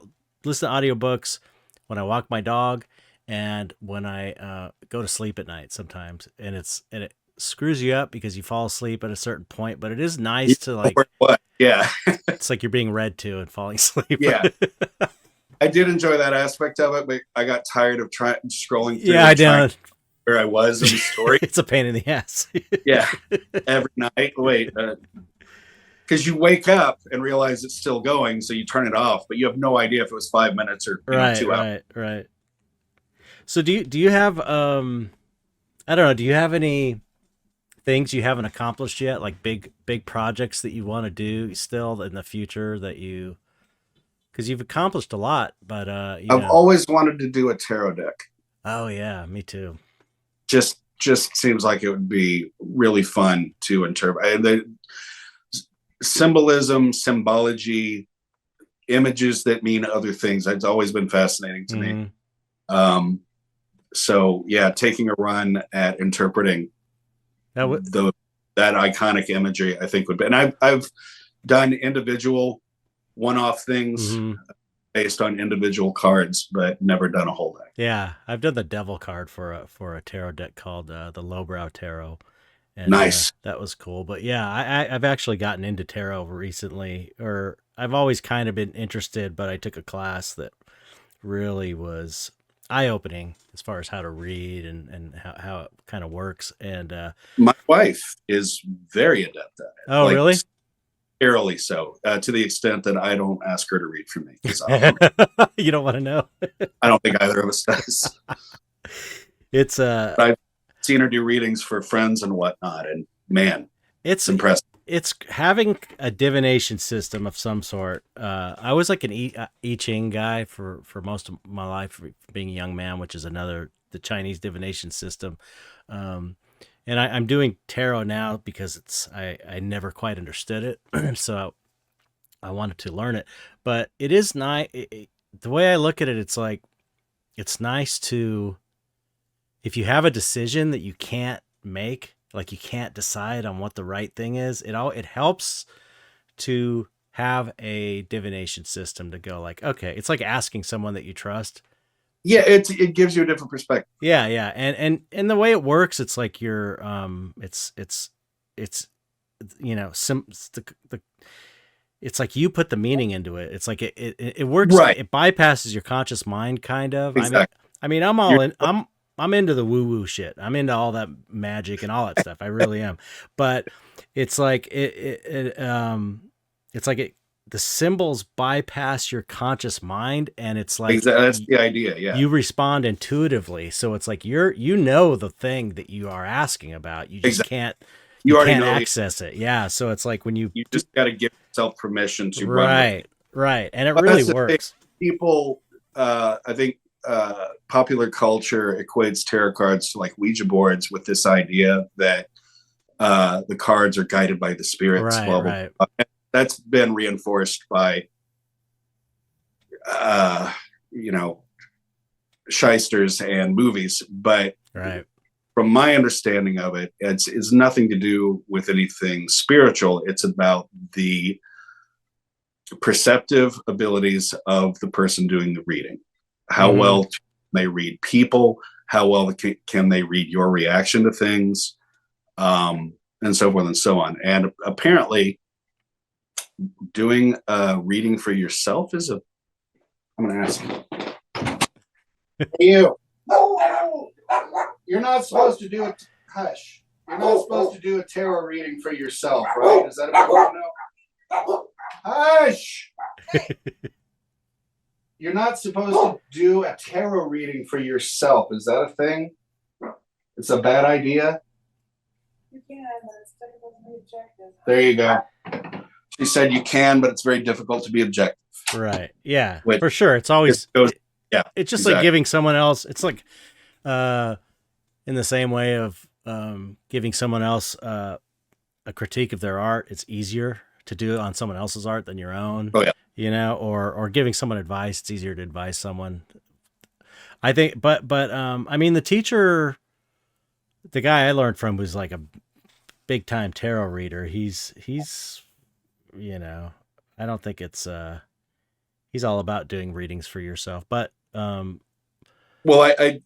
S1: listen to audiobooks when I walk my dog and when I go to sleep at night sometimes, and it screws you up because you fall asleep at a certain point, but it is nice to like
S2: what? Yeah.
S1: It's like you're being read to and falling asleep.
S2: Yeah. I did enjoy that aspect of it, but I got tired of scrolling through.
S1: Yeah, I did.
S2: Where I was in the story.
S1: It's a pain in the ass.
S2: Yeah. Every night. Wait, because you wake up and realize it's still going, so you turn it off, but you have no idea if it was 5 minutes or 2 hours.
S1: Right. So do you have I don't know, do you have any things you haven't accomplished yet, like big projects that you want to do still in the future that you, because you've accomplished a lot, but I've
S2: always wanted to do a tarot deck.
S1: Oh yeah, me too.
S2: Just seems like it would be really fun to interpret. The symbolism, symbology, images that mean other things. It's always been fascinating to me. So yeah, taking a run at interpreting that iconic imagery, I think would be. And I've done individual one-off things based on individual cards, but never done a whole deck.
S1: Yeah, I've done the devil card for a tarot deck called the Lowbrow Tarot. And,
S2: nice.
S1: That was cool. But yeah, I've actually gotten into tarot recently, or I've always kind of been interested, but I took a class that really was eye-opening as far as how to read and how it kind of works. And
S2: my wife is very adept at it.
S1: Oh, like, really?
S2: Eerily so, to the extent that I don't ask her to read for me.
S1: You don't want to know?
S2: I don't think either of us does.
S1: It's
S2: I've seen her do readings for friends and whatnot, and man, it's impressive.
S1: It's having a divination system of some sort. I was like an I Ching guy for most of my life, being a young man, which is the Chinese divination system. And I'm doing tarot now because I never quite understood it, so I wanted to learn it. But it is nice. The way I look at it, it's like it's nice to, if you have a decision that you can't make, like you can't decide on what the right thing is, it helps to have a divination system to go like, okay, it's like asking someone that you trust.
S2: Yeah, it gives you a different perspective.
S1: Yeah, and the way it works, it's like you're it's it's like you put the meaning into it. It's like it works. Right. It bypasses your conscious mind, kind of. Exactly. I mean, I'm into the woo-woo shit. I'm into all that magic and all that stuff. I really am. But it's like the symbols bypass your conscious mind, and it's like
S2: exactly, that's the idea. Yeah,
S1: you respond intuitively. So it's like you know the thing that you are asking about. You just
S2: exactly.
S1: can't
S2: You already know
S1: access it. Yeah. So it's like when you
S2: just got to give yourself permission to run with it.
S1: Right. And it
S2: But
S1: really
S2: that's the thing.
S1: works.
S2: People, I think, popular culture equates tarot cards to like Ouija boards with this idea that the cards are guided by the spirits.
S1: Right,
S2: Blah, blah,
S1: right.
S2: blah. That's been reinforced by, you know, shysters and movies. But
S1: Right.
S2: from my understanding of it, it's nothing to do with anything spiritual. It's about the perceptive abilities of the person doing the reading. How well can they read people? How well can they read your reaction to things? And so forth and so on. And apparently, doing a reading for yourself is a. I'm going to ask you. You. You're not supposed to do it. Hush. You're not supposed to do a tarot reading for yourself, right? Is that about to know? Hush. You're not supposed to do a tarot reading for yourself. Is that a thing? It's a bad idea. You can, but it's difficult to be objective. There you go. She said you can, but it's very difficult to be objective.
S1: Right. Yeah. For sure. It's always
S2: yeah.
S1: It's just like giving someone else. It's like in the same way of giving someone else a critique of their art. It's easier to do it on someone else's art than your own.
S2: Oh yeah.
S1: You know, or giving someone advice. It's easier to advise someone. I think, but I mean, the teacher, the guy I learned from was like a big time tarot reader. He's, you know, I don't think it's, he's all about doing readings for yourself, but,
S2: well, I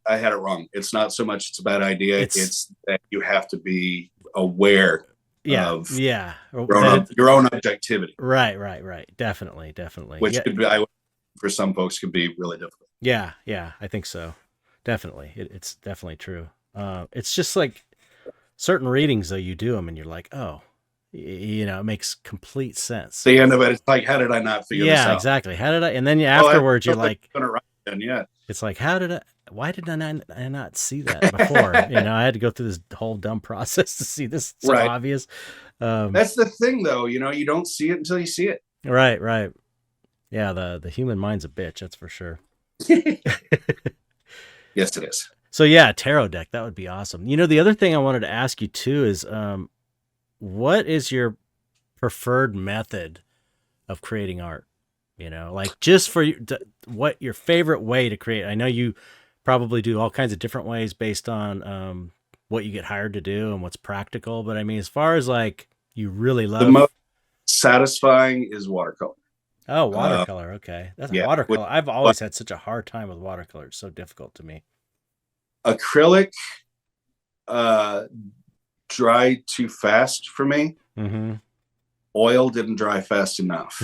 S2: had it wrong. It's not so much it's a bad idea. It's that you have to be aware of your own objectivity.
S1: Right. Definitely.
S2: Which could be, for some folks, could be really difficult.
S1: Yeah, I think so. Definitely. It's definitely true. It's just like certain readings, though, you do them and you're like, oh, you know, it makes complete sense.
S2: The end of it, it's like, how did I not figure this out?
S1: Yeah, exactly. How did I? And then afterwards, you're like,
S2: it's
S1: like, why did I not see that before? You know, I had to go through this whole dumb process to see this. It's so obvious.
S2: That's the thing, though. You know, you don't see it until you see it.
S1: Right. Yeah, the human mind's a bitch. That's for sure.
S2: Yes, it is.
S1: So yeah, tarot deck, that would be awesome. You know, the other thing I wanted to ask you too is, what is your preferred method of creating art? You know, like just for you, what your favorite way to create? I know you probably do all kinds of different ways based on what you get hired to do and what's practical. But I mean, as far as like you really love,
S2: the most satisfying is watercolor.
S1: Oh, watercolor. Okay, that's watercolor. I've always had such a hard time with watercolor. It's so difficult to me.
S2: Acrylic dried too fast for me.
S1: Mm-hmm.
S2: Oil didn't dry fast enough.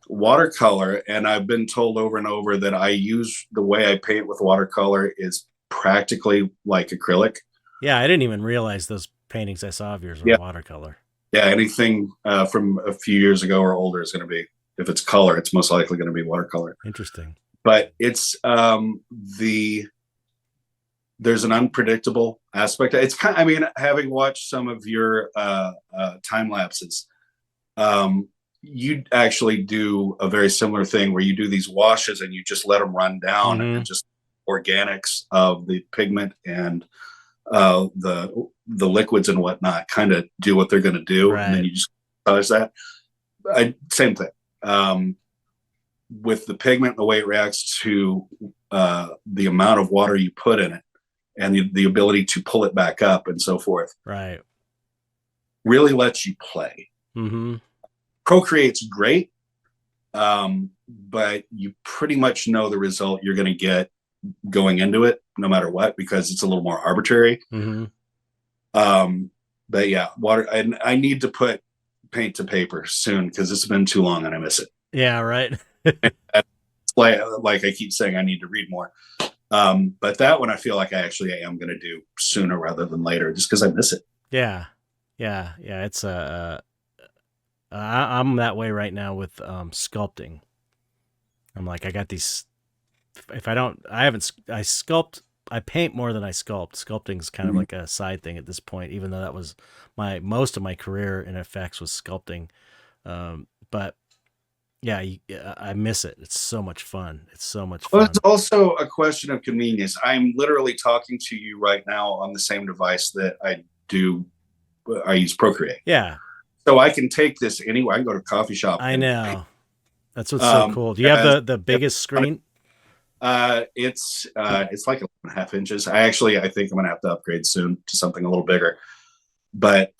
S2: Watercolor, and I've been told over and over that I use the way I paint with watercolor is practically like acrylic.
S1: Yeah, I didn't even realize those paintings I saw of yours were watercolor. Yeah,
S2: anything from a few years ago or older is going to be, if it's color, it's most likely going to be watercolor.
S1: Interesting.
S2: But it's there's an unpredictable aspect. It's kind of, I mean, having watched some of your time lapses, you actually do a very similar thing where you do these washes and you just let them run down and just organics of the pigment and the liquids and whatnot kind of do what they're going to do. Right. And then you just colors that. Same thing. With the pigment, the way it reacts to the amount of water you put in it and the ability to pull it back up and so forth.
S1: Right.
S2: Really lets you play.
S1: Mm-hmm.
S2: Procreate's great, but you pretty much know the result you're going to get going into it, no matter what, because it's a little more arbitrary.
S1: Mm-hmm.
S2: But yeah, water. I need to put paint to paper soon because it's been too long and I miss it.
S1: Yeah, right.
S2: like I keep saying, I need to read more. But that one I feel like I am going to do sooner rather than later, just because I miss it.
S1: Yeah. Yeah, yeah, it's I'm that way right now with sculpting. I'm like, I got these. If I don't, I haven't. I sculpt. I paint more than I sculpt. Sculpting's kind of
S2: Mhm.
S1: like a side thing at this point, even though that was my most of my career in effects was sculpting. But yeah, I miss it. It's so much fun. It's so much
S2: Well, it's
S1: fun.
S2: also a question of convenience. I'm literally talking to you right now on the same device that I do. I use Procreate,
S1: Yeah,
S2: so I can take this anywhere. I can go to a coffee shop
S1: I
S2: and
S1: know. That's what's so cool. Do you have
S2: as
S1: the biggest screen?
S2: it's like 11.5 inches. I think I'm gonna have to upgrade soon to something a little bigger. But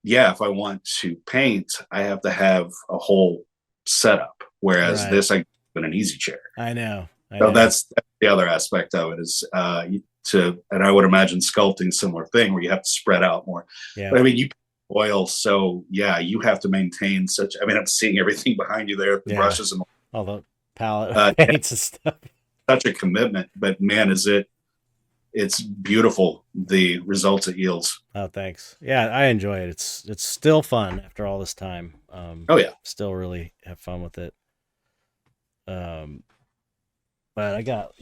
S2: yeah, if I want to paint, I have to have a whole setup. Whereas
S1: Right.
S2: this, I in an easy chair.
S1: I know. I
S2: So
S1: know.
S2: that's the other aspect of it is and I would imagine sculpting similar thing where you have to spread out more.
S1: Yeah.
S2: But I mean, you oil, so yeah, you have to maintain such. I mean, I'm seeing everything behind you there, the
S1: Yeah.
S2: brushes and
S1: All the palette
S2: yeah,
S1: paints and stuff.
S2: such a commitment. But man, it's beautiful the results it yields.
S1: Oh, thanks. Yeah, I enjoy it. It's still fun after all this time.
S2: Oh yeah.
S1: Still really have fun with it. Um, but I got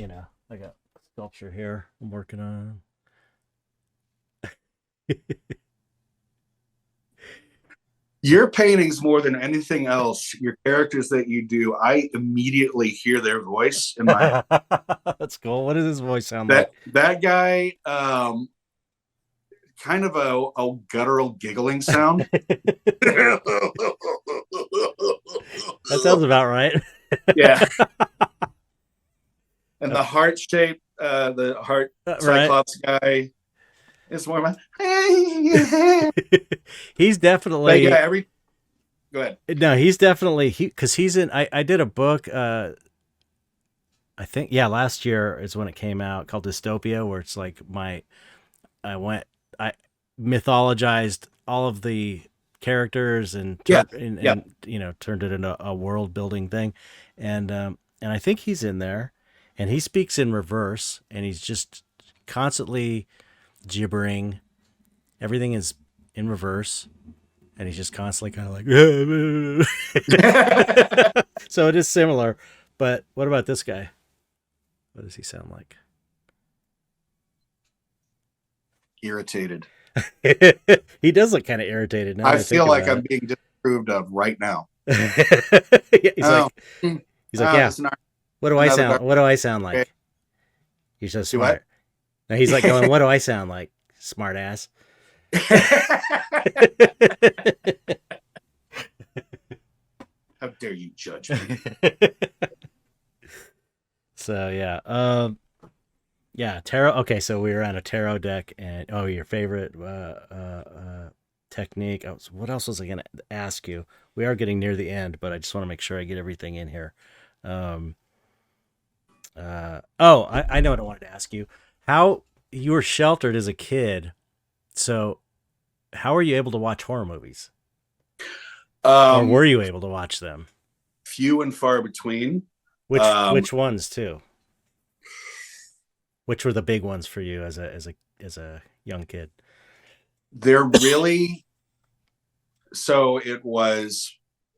S1: sculpture here I'm working on.
S2: Your paintings more than anything else, your characters that you do, I immediately hear their voice in my head.
S1: That's cool. What does his voice sound like?
S2: That guy, kind of a guttural giggling sound.
S1: That sounds about right.
S2: Yeah, and the heart shape, the heart
S1: Right.
S2: cyclops guy is more of a.
S1: He's
S2: But yeah,
S1: definitely
S2: go ahead.
S1: no. He's definitely because he's in. I did a book. I think yeah, last year is when it came out called Dystopia, where it's like I went I mythologized all of the characters and
S2: Yeah, yeah.
S1: and turned it into a world building thing, and I think he's in there, and he speaks in reverse, and he's just constantly gibbering. Everything is in reverse, and he's just constantly kind of like. So it is similar, but what about this guy? What does he sound like?
S2: Irritated.
S1: He does look kind of irritated now that
S2: I
S1: I think
S2: feel like
S1: about
S2: I'm
S1: it.
S2: being disapproved of right now.
S1: he's
S2: Oh,
S1: like, he's like, yeah.
S2: it's not
S1: What do I
S2: another
S1: sound?
S2: dark
S1: What do I sound
S2: day.
S1: like? You're so
S2: Do what?
S1: smart. Now he's like going, what do I sound like? Smart ass.
S2: How dare you judge me?
S1: So yeah, yeah, tarot. Okay, so we were on a tarot deck, and your favorite technique. What else was I going to ask you? We are getting near the end, but I just want to make sure I get everything in here. Um, I know what I wanted to ask you. How you were sheltered as a kid, so how are you able to watch horror movies, or
S2: Um,
S1: were you able to watch them?
S2: few and far between.
S1: Which ones too? Which were the big ones for you as a young kid?
S2: They're really so it was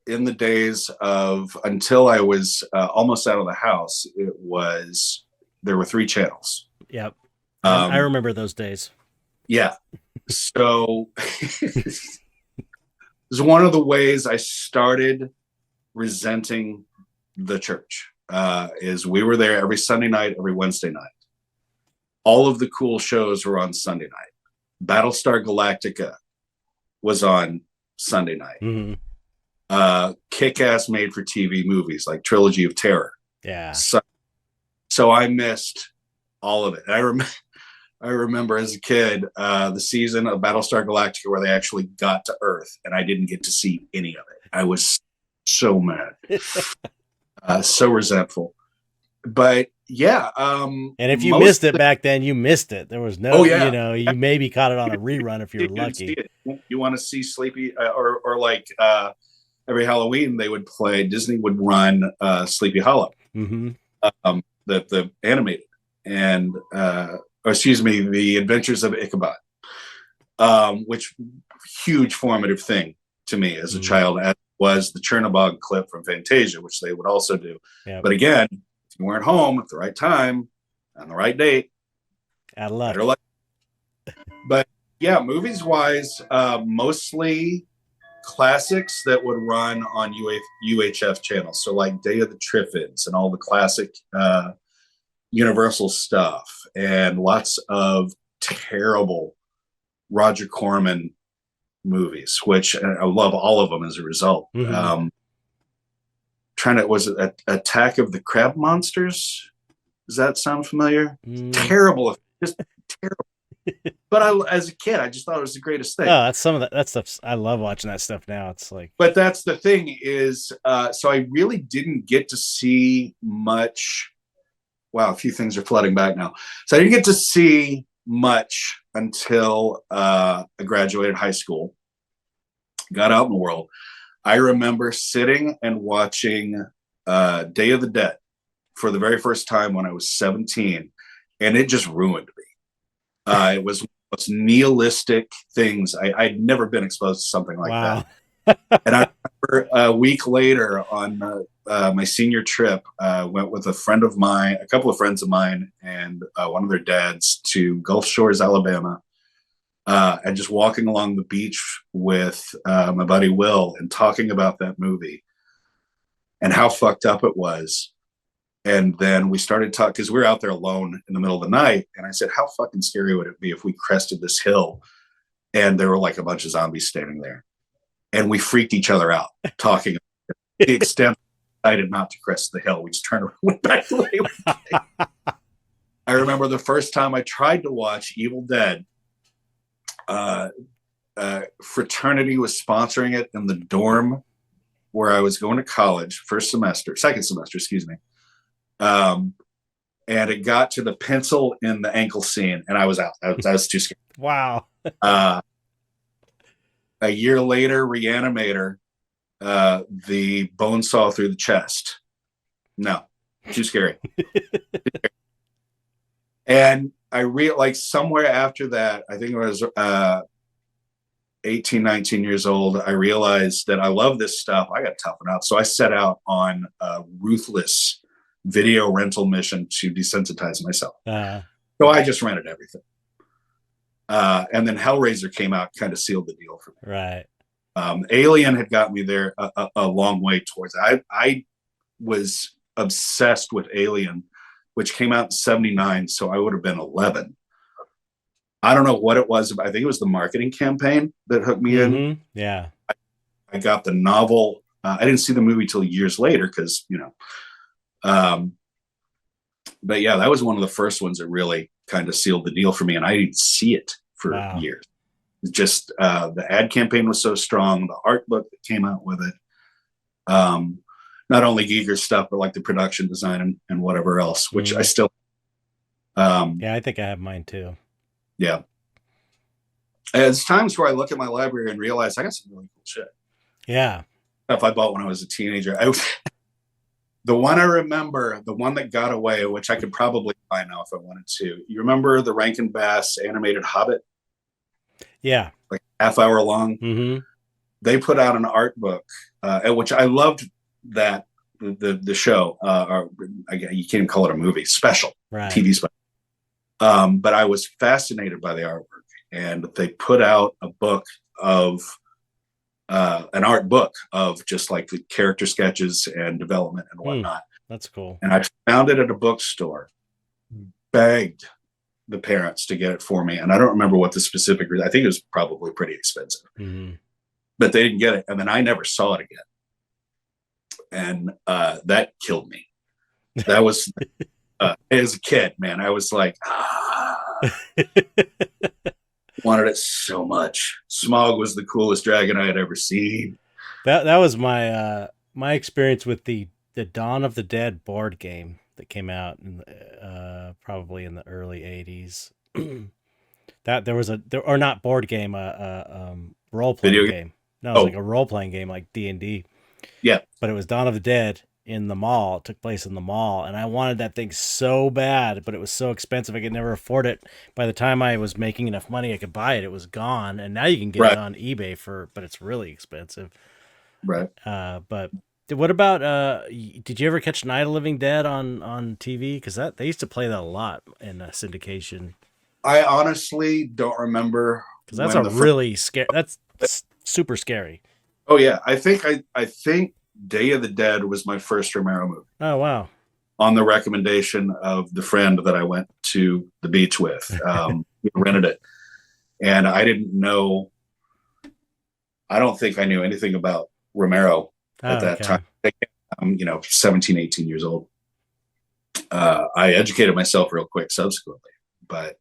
S2: in the days of until I was almost out of the house. It was there were three channels.
S1: Yep. I
S2: Um,
S1: remember those days.
S2: yeah, so it's one of the ways I started resenting the church. Is we were there every Sunday night, every Wednesday night. All of the cool shows were on Sunday night. Battlestar Galactica was on Sunday night.
S1: Mm-hmm.
S2: Kick-ass made-for-TV movies like Trilogy of Terror.
S1: Yeah.
S2: So I missed all of it. I remember as a kid the season of Battlestar Galactica where they actually got to Earth, and I didn't get to see any of it. I was so mad, so resentful. But yeah,
S1: And if you missed it back then, you missed it. There was no,
S2: oh yeah,
S1: you maybe caught it on a rerun if you're
S2: you didn't see
S1: lucky.
S2: it. You want to see Sleepy or like every Halloween they would play. Disney would run Sleepy Hollow,
S1: Mm-hmm.
S2: the animated, and or excuse me, the Adventures of Ichabod. which huge formative thing to me as a child, as was the Chernobog clip from Fantasia, which they would also do. Yep. But again, if you weren't home at the right time on the right date,
S1: out of luck.
S2: But yeah, movies wise, mostly classics that would run on UHF channels. So like Day of the Triffids and all the classic Universal stuff, and lots of terrible Roger Corman movies, which I love all of them as a result. Was it Attack of the Crab Monsters? Does that sound familiar? Terrible, just terrible. But as a kid, I just thought it was the greatest thing.
S1: Oh, that's some of that stuff. I love watching that stuff now. It's like,
S2: but that's the thing is, so I really didn't get to see much. Wow, a few things are flooding back now. So I didn't get to see much until I graduated high school, got out in the world. I remember sitting and watching Day of the Dead for the very first time when I was 17, and it just ruined me. It was one of those nihilistic things. I'd never been exposed to something like that. And I remember a week later on my senior trip, went with a couple of friends of mine, and one of their dads to Gulf Shores, Alabama, and just walking along the beach with my buddy Will and talking about that movie and how fucked up it was. And then we started talking, because we were out there alone in the middle of the night. And I said, how fucking scary would it be if we crested this hill and there were like a bunch of zombies standing there? And we freaked each other out talking to the extent I decided not to crest the hill. We just turned around and went back the way we came. I remember the first time I tried to watch Evil Dead, fraternity was sponsoring it in the dorm where I was going to college, second semester, excuse me. And it got to the pencil in the ankle scene, and I was out. I was too scared.
S1: Wow.
S2: A year later, Reanimator, the bone saw through the chest. No, too scary. And I somewhere after that, I think I was 18, 19 years old, I realized that I love this stuff. I got to toughen up. So I set out on a ruthless video rental mission to desensitize myself. So I just rented everything. And then Hellraiser came out, kind of sealed the deal for me.
S1: Right.
S2: Alien had got me there a long way towards it. I was obsessed with Alien, which came out in 79. So I would have been 11. I don't know what it was. I think it was the marketing campaign that hooked me in.
S1: Yeah.
S2: I got the novel. I didn't see the movie till years later because, but yeah, that was one of the first ones that really kind of sealed the deal for me. And I didn't see it for years. Just the ad campaign was so strong. The art book that came out with it. Not only Giger stuff, but like the production design and whatever else, which I still.
S1: Yeah, I think I have mine too.
S2: Yeah. And it's times where I look at my library and realize I got some really cool shit.
S1: Yeah.
S2: Stuff I bought when I was a teenager. The one I remember, the one that got away, which I could probably buy now if I wanted to. You remember the Rankin Bass animated Hobbit?
S1: Yeah.
S2: Like half-hour long? They put out an art book, which I loved that, the show. Or you can't even call it a movie. Special.
S1: Right.
S2: TV special. But I was fascinated by the artwork. And they put out a book of an art book of just like the character sketches and development and whatnot.
S1: That's cool.
S2: And I found it at a bookstore, begged the parents to get it for me. And I don't remember what the specific reason. I think it was probably pretty expensive, but they didn't get it. And then I never saw it again. And that killed me. That was, as a kid, man, I was like, wanted it so much. Smaug was the coolest dragon I had ever seen.
S1: That was my my experience with the Dawn of the Dead board game that came out in probably in the early 80s. That there was or not board game, role playing game. No, it was like a role playing game like D&D.
S2: Yeah,
S1: but it was Dawn of the Dead, in the mall. It took place in the mall, and I wanted that thing so bad, but it was so expensive I could never afford it. By the time I was making enough money I could buy it, it was gone. And now you can get it
S2: Right.
S1: on eBay but it's really expensive.
S2: Right.
S1: But what about did you ever catch Night of the Living Dead on TV? Because that they used to play that a lot in syndication.
S2: I honestly don't remember
S1: Because that's
S2: when
S1: a
S2: the first.
S1: really scary. That's super scary.
S2: Oh yeah, I think Day of the Dead was my first Romero movie,
S1: Oh wow.
S2: on the recommendation of the friend that I went to the beach with. He rented it, and I didn't know. I don't think I knew anything about Romero at
S1: Oh
S2: that
S1: okay.
S2: time. I'm 17, 18 years old. I educated myself real quick subsequently, but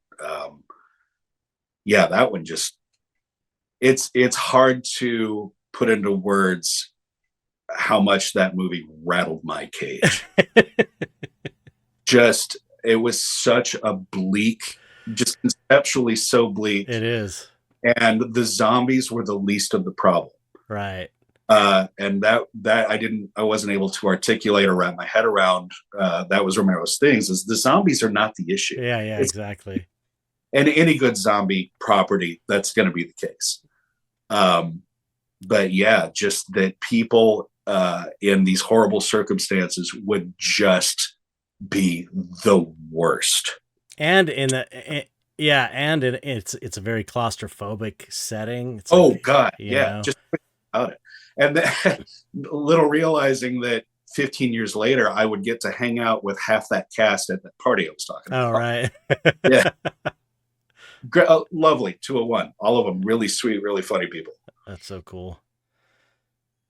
S2: yeah, that one just it's hard to put into words how much that movie rattled my cage. Just it was such a bleak, just conceptually so bleak,
S1: It is.
S2: and the zombies were the least of the problem.
S1: Right.
S2: And that I wasn't able to articulate or wrap my head around. That was Romero's things, is the zombies are not the issue.
S1: Yeah, yeah,
S2: It's
S1: exactly.
S2: in any good zombie property, that's going to be the case. But yeah, just that people in these horrible circumstances would just be the worst.
S1: And it's a very claustrophobic setting. It's
S2: Oh
S1: like,
S2: God,
S1: you
S2: yeah,
S1: know.
S2: just about it. And then, little realizing that 15 years later, I would get to hang out with half that cast at that party I was talking
S1: Oh
S2: about.
S1: right.
S2: Yeah, lovely 201. All of them really sweet, really funny people.
S1: That's so cool.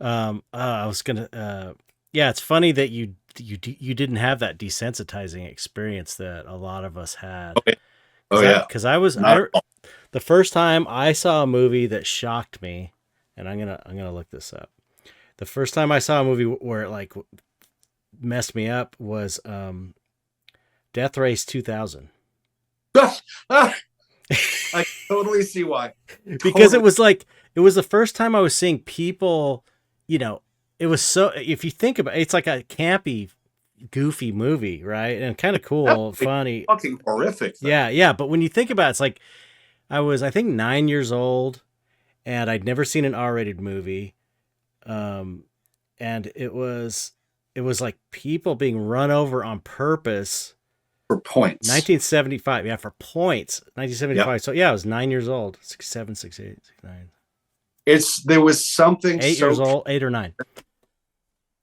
S1: I was gonna. Yeah, it's funny that you didn't have that desensitizing experience that a lot of us had.
S2: Okay. Oh yeah,
S1: Because the first time I saw a movie that shocked me, and I'm gonna look this up. The first time I saw a movie where it like messed me up was Death Race 2000.
S2: I totally see why.
S1: Because
S2: Totally.
S1: it was the first time I was seeing people, it was so, if you think about it, it's like a campy, goofy movie, right? And kind of cool, funny.
S2: Fucking horrific thing.
S1: Yeah, yeah. But when you think about it, it's like I think 9 years old, and I'd never seen an R-rated movie. And it was like people being run over on purpose.
S2: For points.
S1: 1975, yeah, for points. 1975. Yep. So yeah, I was 9 years old. 67, 68, 69.
S2: There was something
S1: 8 years old, 8 or 9.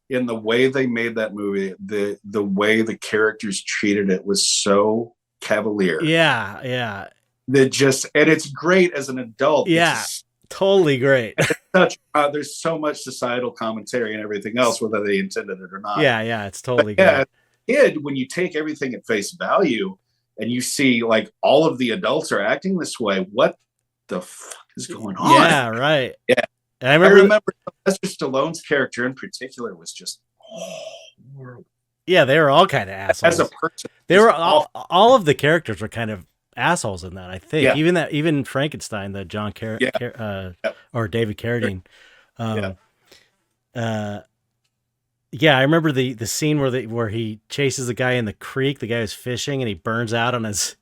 S2: In the way they made that movie, the way the characters treated it was so cavalier.
S1: Yeah, yeah.
S2: And it's great as an adult.
S1: Yeah, totally great.
S2: There's so much societal commentary and everything else, whether they intended it or not.
S1: Yeah, yeah, it's totally great.
S2: As a kid, when you take everything at face value and you see like all of the adults are acting this way, what the fuck is going on?
S1: Yeah, right.
S2: Yeah.
S1: And I
S2: remember Sylvester Stallone's character in particular was just horrible.
S1: Yeah, they were all kind of assholes.
S2: As a person,
S1: they were all of the characters were kind of assholes in that. I think
S2: yeah.
S1: even Frankenstein, the John or David Carradine. Yeah, I remember the scene where he chases the guy in the creek. The guy was fishing and he burns out on his.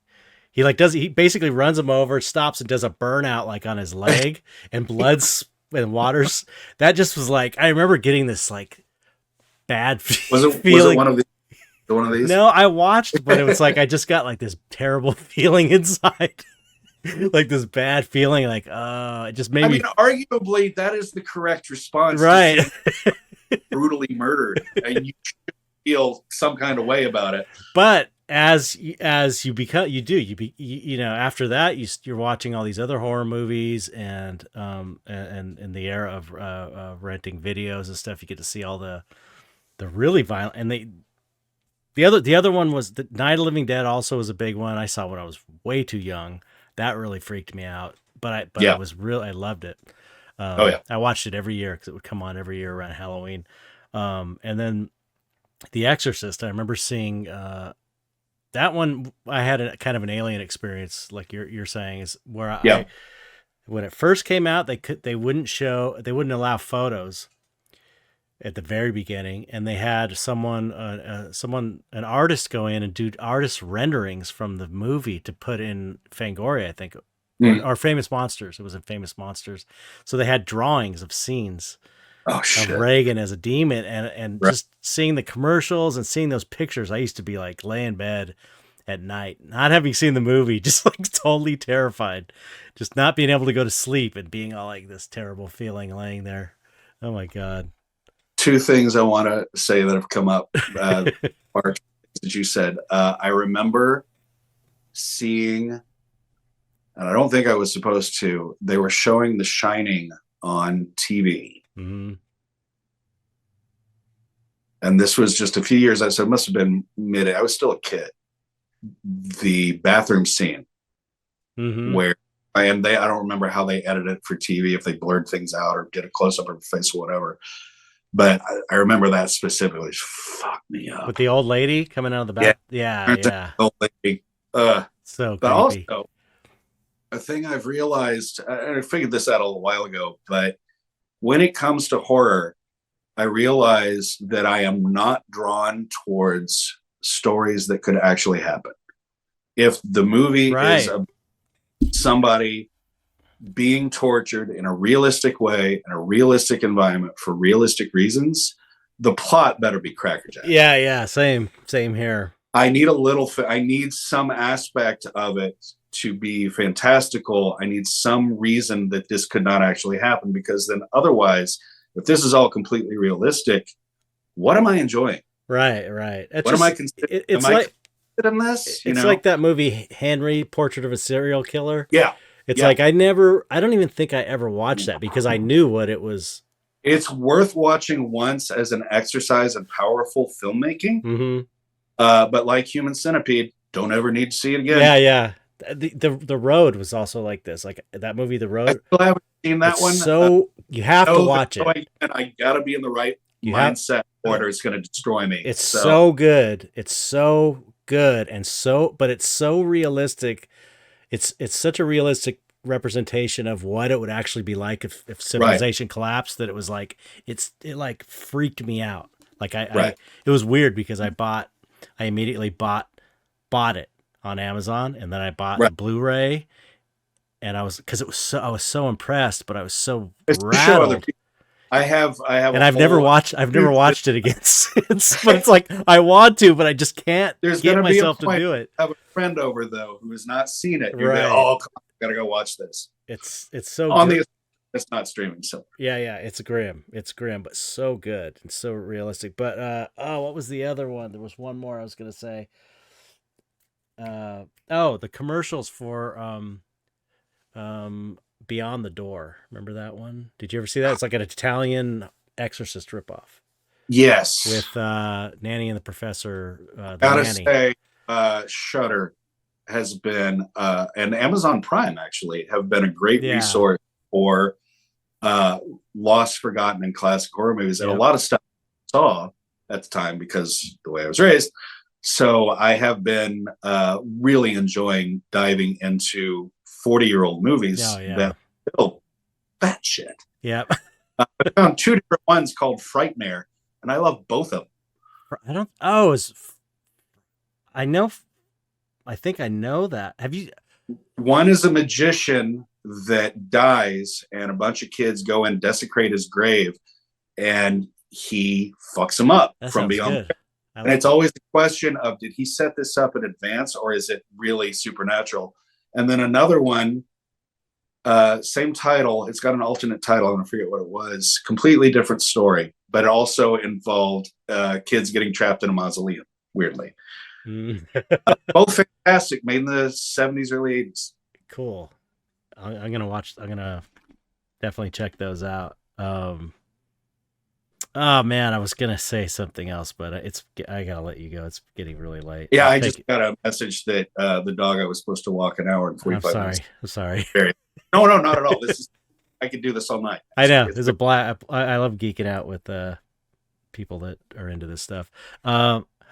S1: He basically runs him over, stops and does a burnout like on his leg, and blood's and waters. That just was like, I remember getting this like bad feeling.
S2: Was it one of these?
S1: No, I watched, but it was like I just got like this terrible feeling inside. Like this bad feeling, like it just made me.
S2: Arguably, that is the correct response,
S1: right?
S2: Brutally murdered, and you should feel some kind of way about it.
S1: But as you become, after that, you're watching all these other horror movies, and in the era of renting videos and stuff, you get to see all the really violent, and the other one was the Night of the Living Dead. Also was a big one. I saw when I was way too young. That really freaked me out. But I loved it. I watched it every year because it would come on every year around Halloween. And then The Exorcist, I remember seeing that one. I had a kind of an alien experience, like you're saying, is where when it first came out, they wouldn't allow photos. at the very beginning, and they had an artist go in and do artist renderings from the movie to put in Fangoria, I think, or Famous Monsters. It was in Famous Monsters, so they had drawings of scenes
S2: Oh
S1: of
S2: shit!
S1: Reagan as a demon, and
S2: Right.
S1: just seeing the commercials and seeing those pictures. I used to be like lay in bed at night, not having seen the movie, just like totally terrified, just not being able to go to sleep and being all like this terrible feeling laying there. Oh my God.
S2: Two things I want to say that have come up. Mark, that you said. I remember seeing, and I don't think I was supposed to. They were showing The Shining on TV, and this was just a few years. I said, it must have been mid. I was still a kid. The bathroom scene where, and I don't remember how they edited it for TV, if they blurred things out or did a close up of her face or whatever. But I remember that specifically. Fucked me up.
S1: With the old lady coming out of the bath. Yeah.
S2: Old lady.
S1: So
S2: but
S1: creepy.
S2: Also, a thing I've realized, I figured this out a little while ago, but when it comes to horror, I realize that I am not drawn towards stories that could actually happen. If the movie is somebody being tortured in a realistic way in a realistic environment for realistic reasons, the plot better be crackerjack.
S1: Yeah, same here.
S2: I need some aspect of it to be fantastical. I need some reason that this could not actually happen, because then otherwise, if this is all completely realistic, what am I enjoying?
S1: Right.
S2: What am I considering?
S1: It's like
S2: in this?
S1: It's like that movie Henry, Portrait of a Serial Killer.
S2: Yeah.
S1: It's like I don't even think I ever watched that because I knew what it was.
S2: It's worth watching once as an exercise in powerful filmmaking. But like Human Centipede, don't ever need to see it again.
S1: Yeah. The Road was also like this. Like that movie, The Road.
S2: I still haven't seen that one.
S1: So you have to watch it.
S2: I gotta be in the right mindset order. It's going to destroy me.
S1: It's so good. It's so good, but it's so realistic. It's such a realistic representation of what it would actually be like if civilization collapsed, that it was like it like freaked me out. Like it was weird because I immediately bought it on Amazon, and then I bought the Blu-ray, and I was so impressed, but I was so rattled.
S2: I have,
S1: and I've never watched it again since. But it's like I want to, but I just can't get myself to do it.
S2: I have a friend over though who has not seen it. You're like, oh, I gotta go watch this.
S1: It's so
S2: on the. It's not streaming, so
S1: yeah, it's grim, but so good and so realistic. But what was the other one? There was one more I was gonna say. The commercials for Beyond the Door. Remember that one? Did you ever see that? It's like an Italian Exorcist ripoff.
S2: Yes,
S1: with Nanny and the Professor.
S2: Gotta say, Shudder has been and Amazon Prime actually have been a great resource for lost, forgotten, and classic horror movies, and a lot of stuff I saw at the time because the way I was raised. So I have been really enjoying diving into 40-year-old movies that still that shit.
S1: Yep.
S2: I found two different ones called Frightmare, and I love both of them.
S1: I don't. Oh, I think I know that. Have you?
S2: One is a magician that dies, and a bunch of kids go and desecrate his grave, and he fucks them up from beyond. And it's always the question of, did he set this up in advance, or is it really supernatural? And then another one, same title. It's got an alternate title. I'm gonna forget what it was. Completely different story, but it also involved kids getting trapped in a mausoleum. Weirdly, both fantastic. Made in the 70s, early 80s.
S1: Cool. I'm gonna definitely check those out. Oh man, I was gonna say something else, but I gotta let you go. It's getting really late.
S2: Yeah, I just got a message that the dog I was supposed to walk an hour and 45 minutes.
S1: I'm sorry.
S2: No, not at all. I could do this all night.
S1: I know. It's a blast. I love geeking out with people that are into this stuff.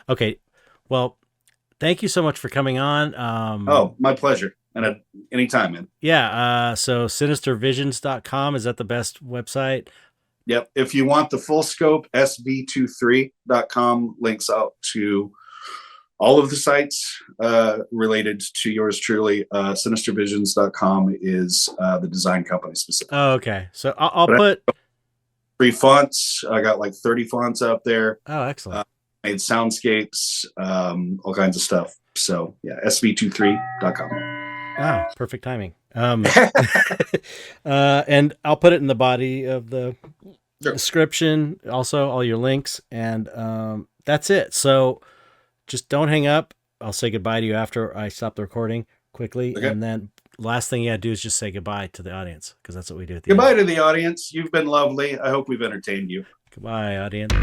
S1: Okay. Well, thank you so much for coming on.
S2: My pleasure. And anytime, man.
S1: Yeah. So sinistervisions.com, is that the best website?
S2: Yep. If you want the full scope, sv23.com links out to all of the sites related to yours truly. Sinistervisions.com is the design company specific.
S1: Oh, okay. So I'll put
S2: 3 fonts. I got like 30 fonts out there.
S1: Oh, excellent.
S2: Made soundscapes, all kinds of stuff. So yeah, sv23.com.
S1: Wow, perfect timing. And I'll put it in the body of the description, also all your links, and that's it. So just don't hang up. I'll say goodbye to you after I stop the recording quickly, and then last thing you gotta do is just say goodbye to the audience, because that's what we do at the
S2: Goodbye
S1: end.
S2: to the audience. You've been lovely. I hope we've entertained you.
S1: Goodbye, audience.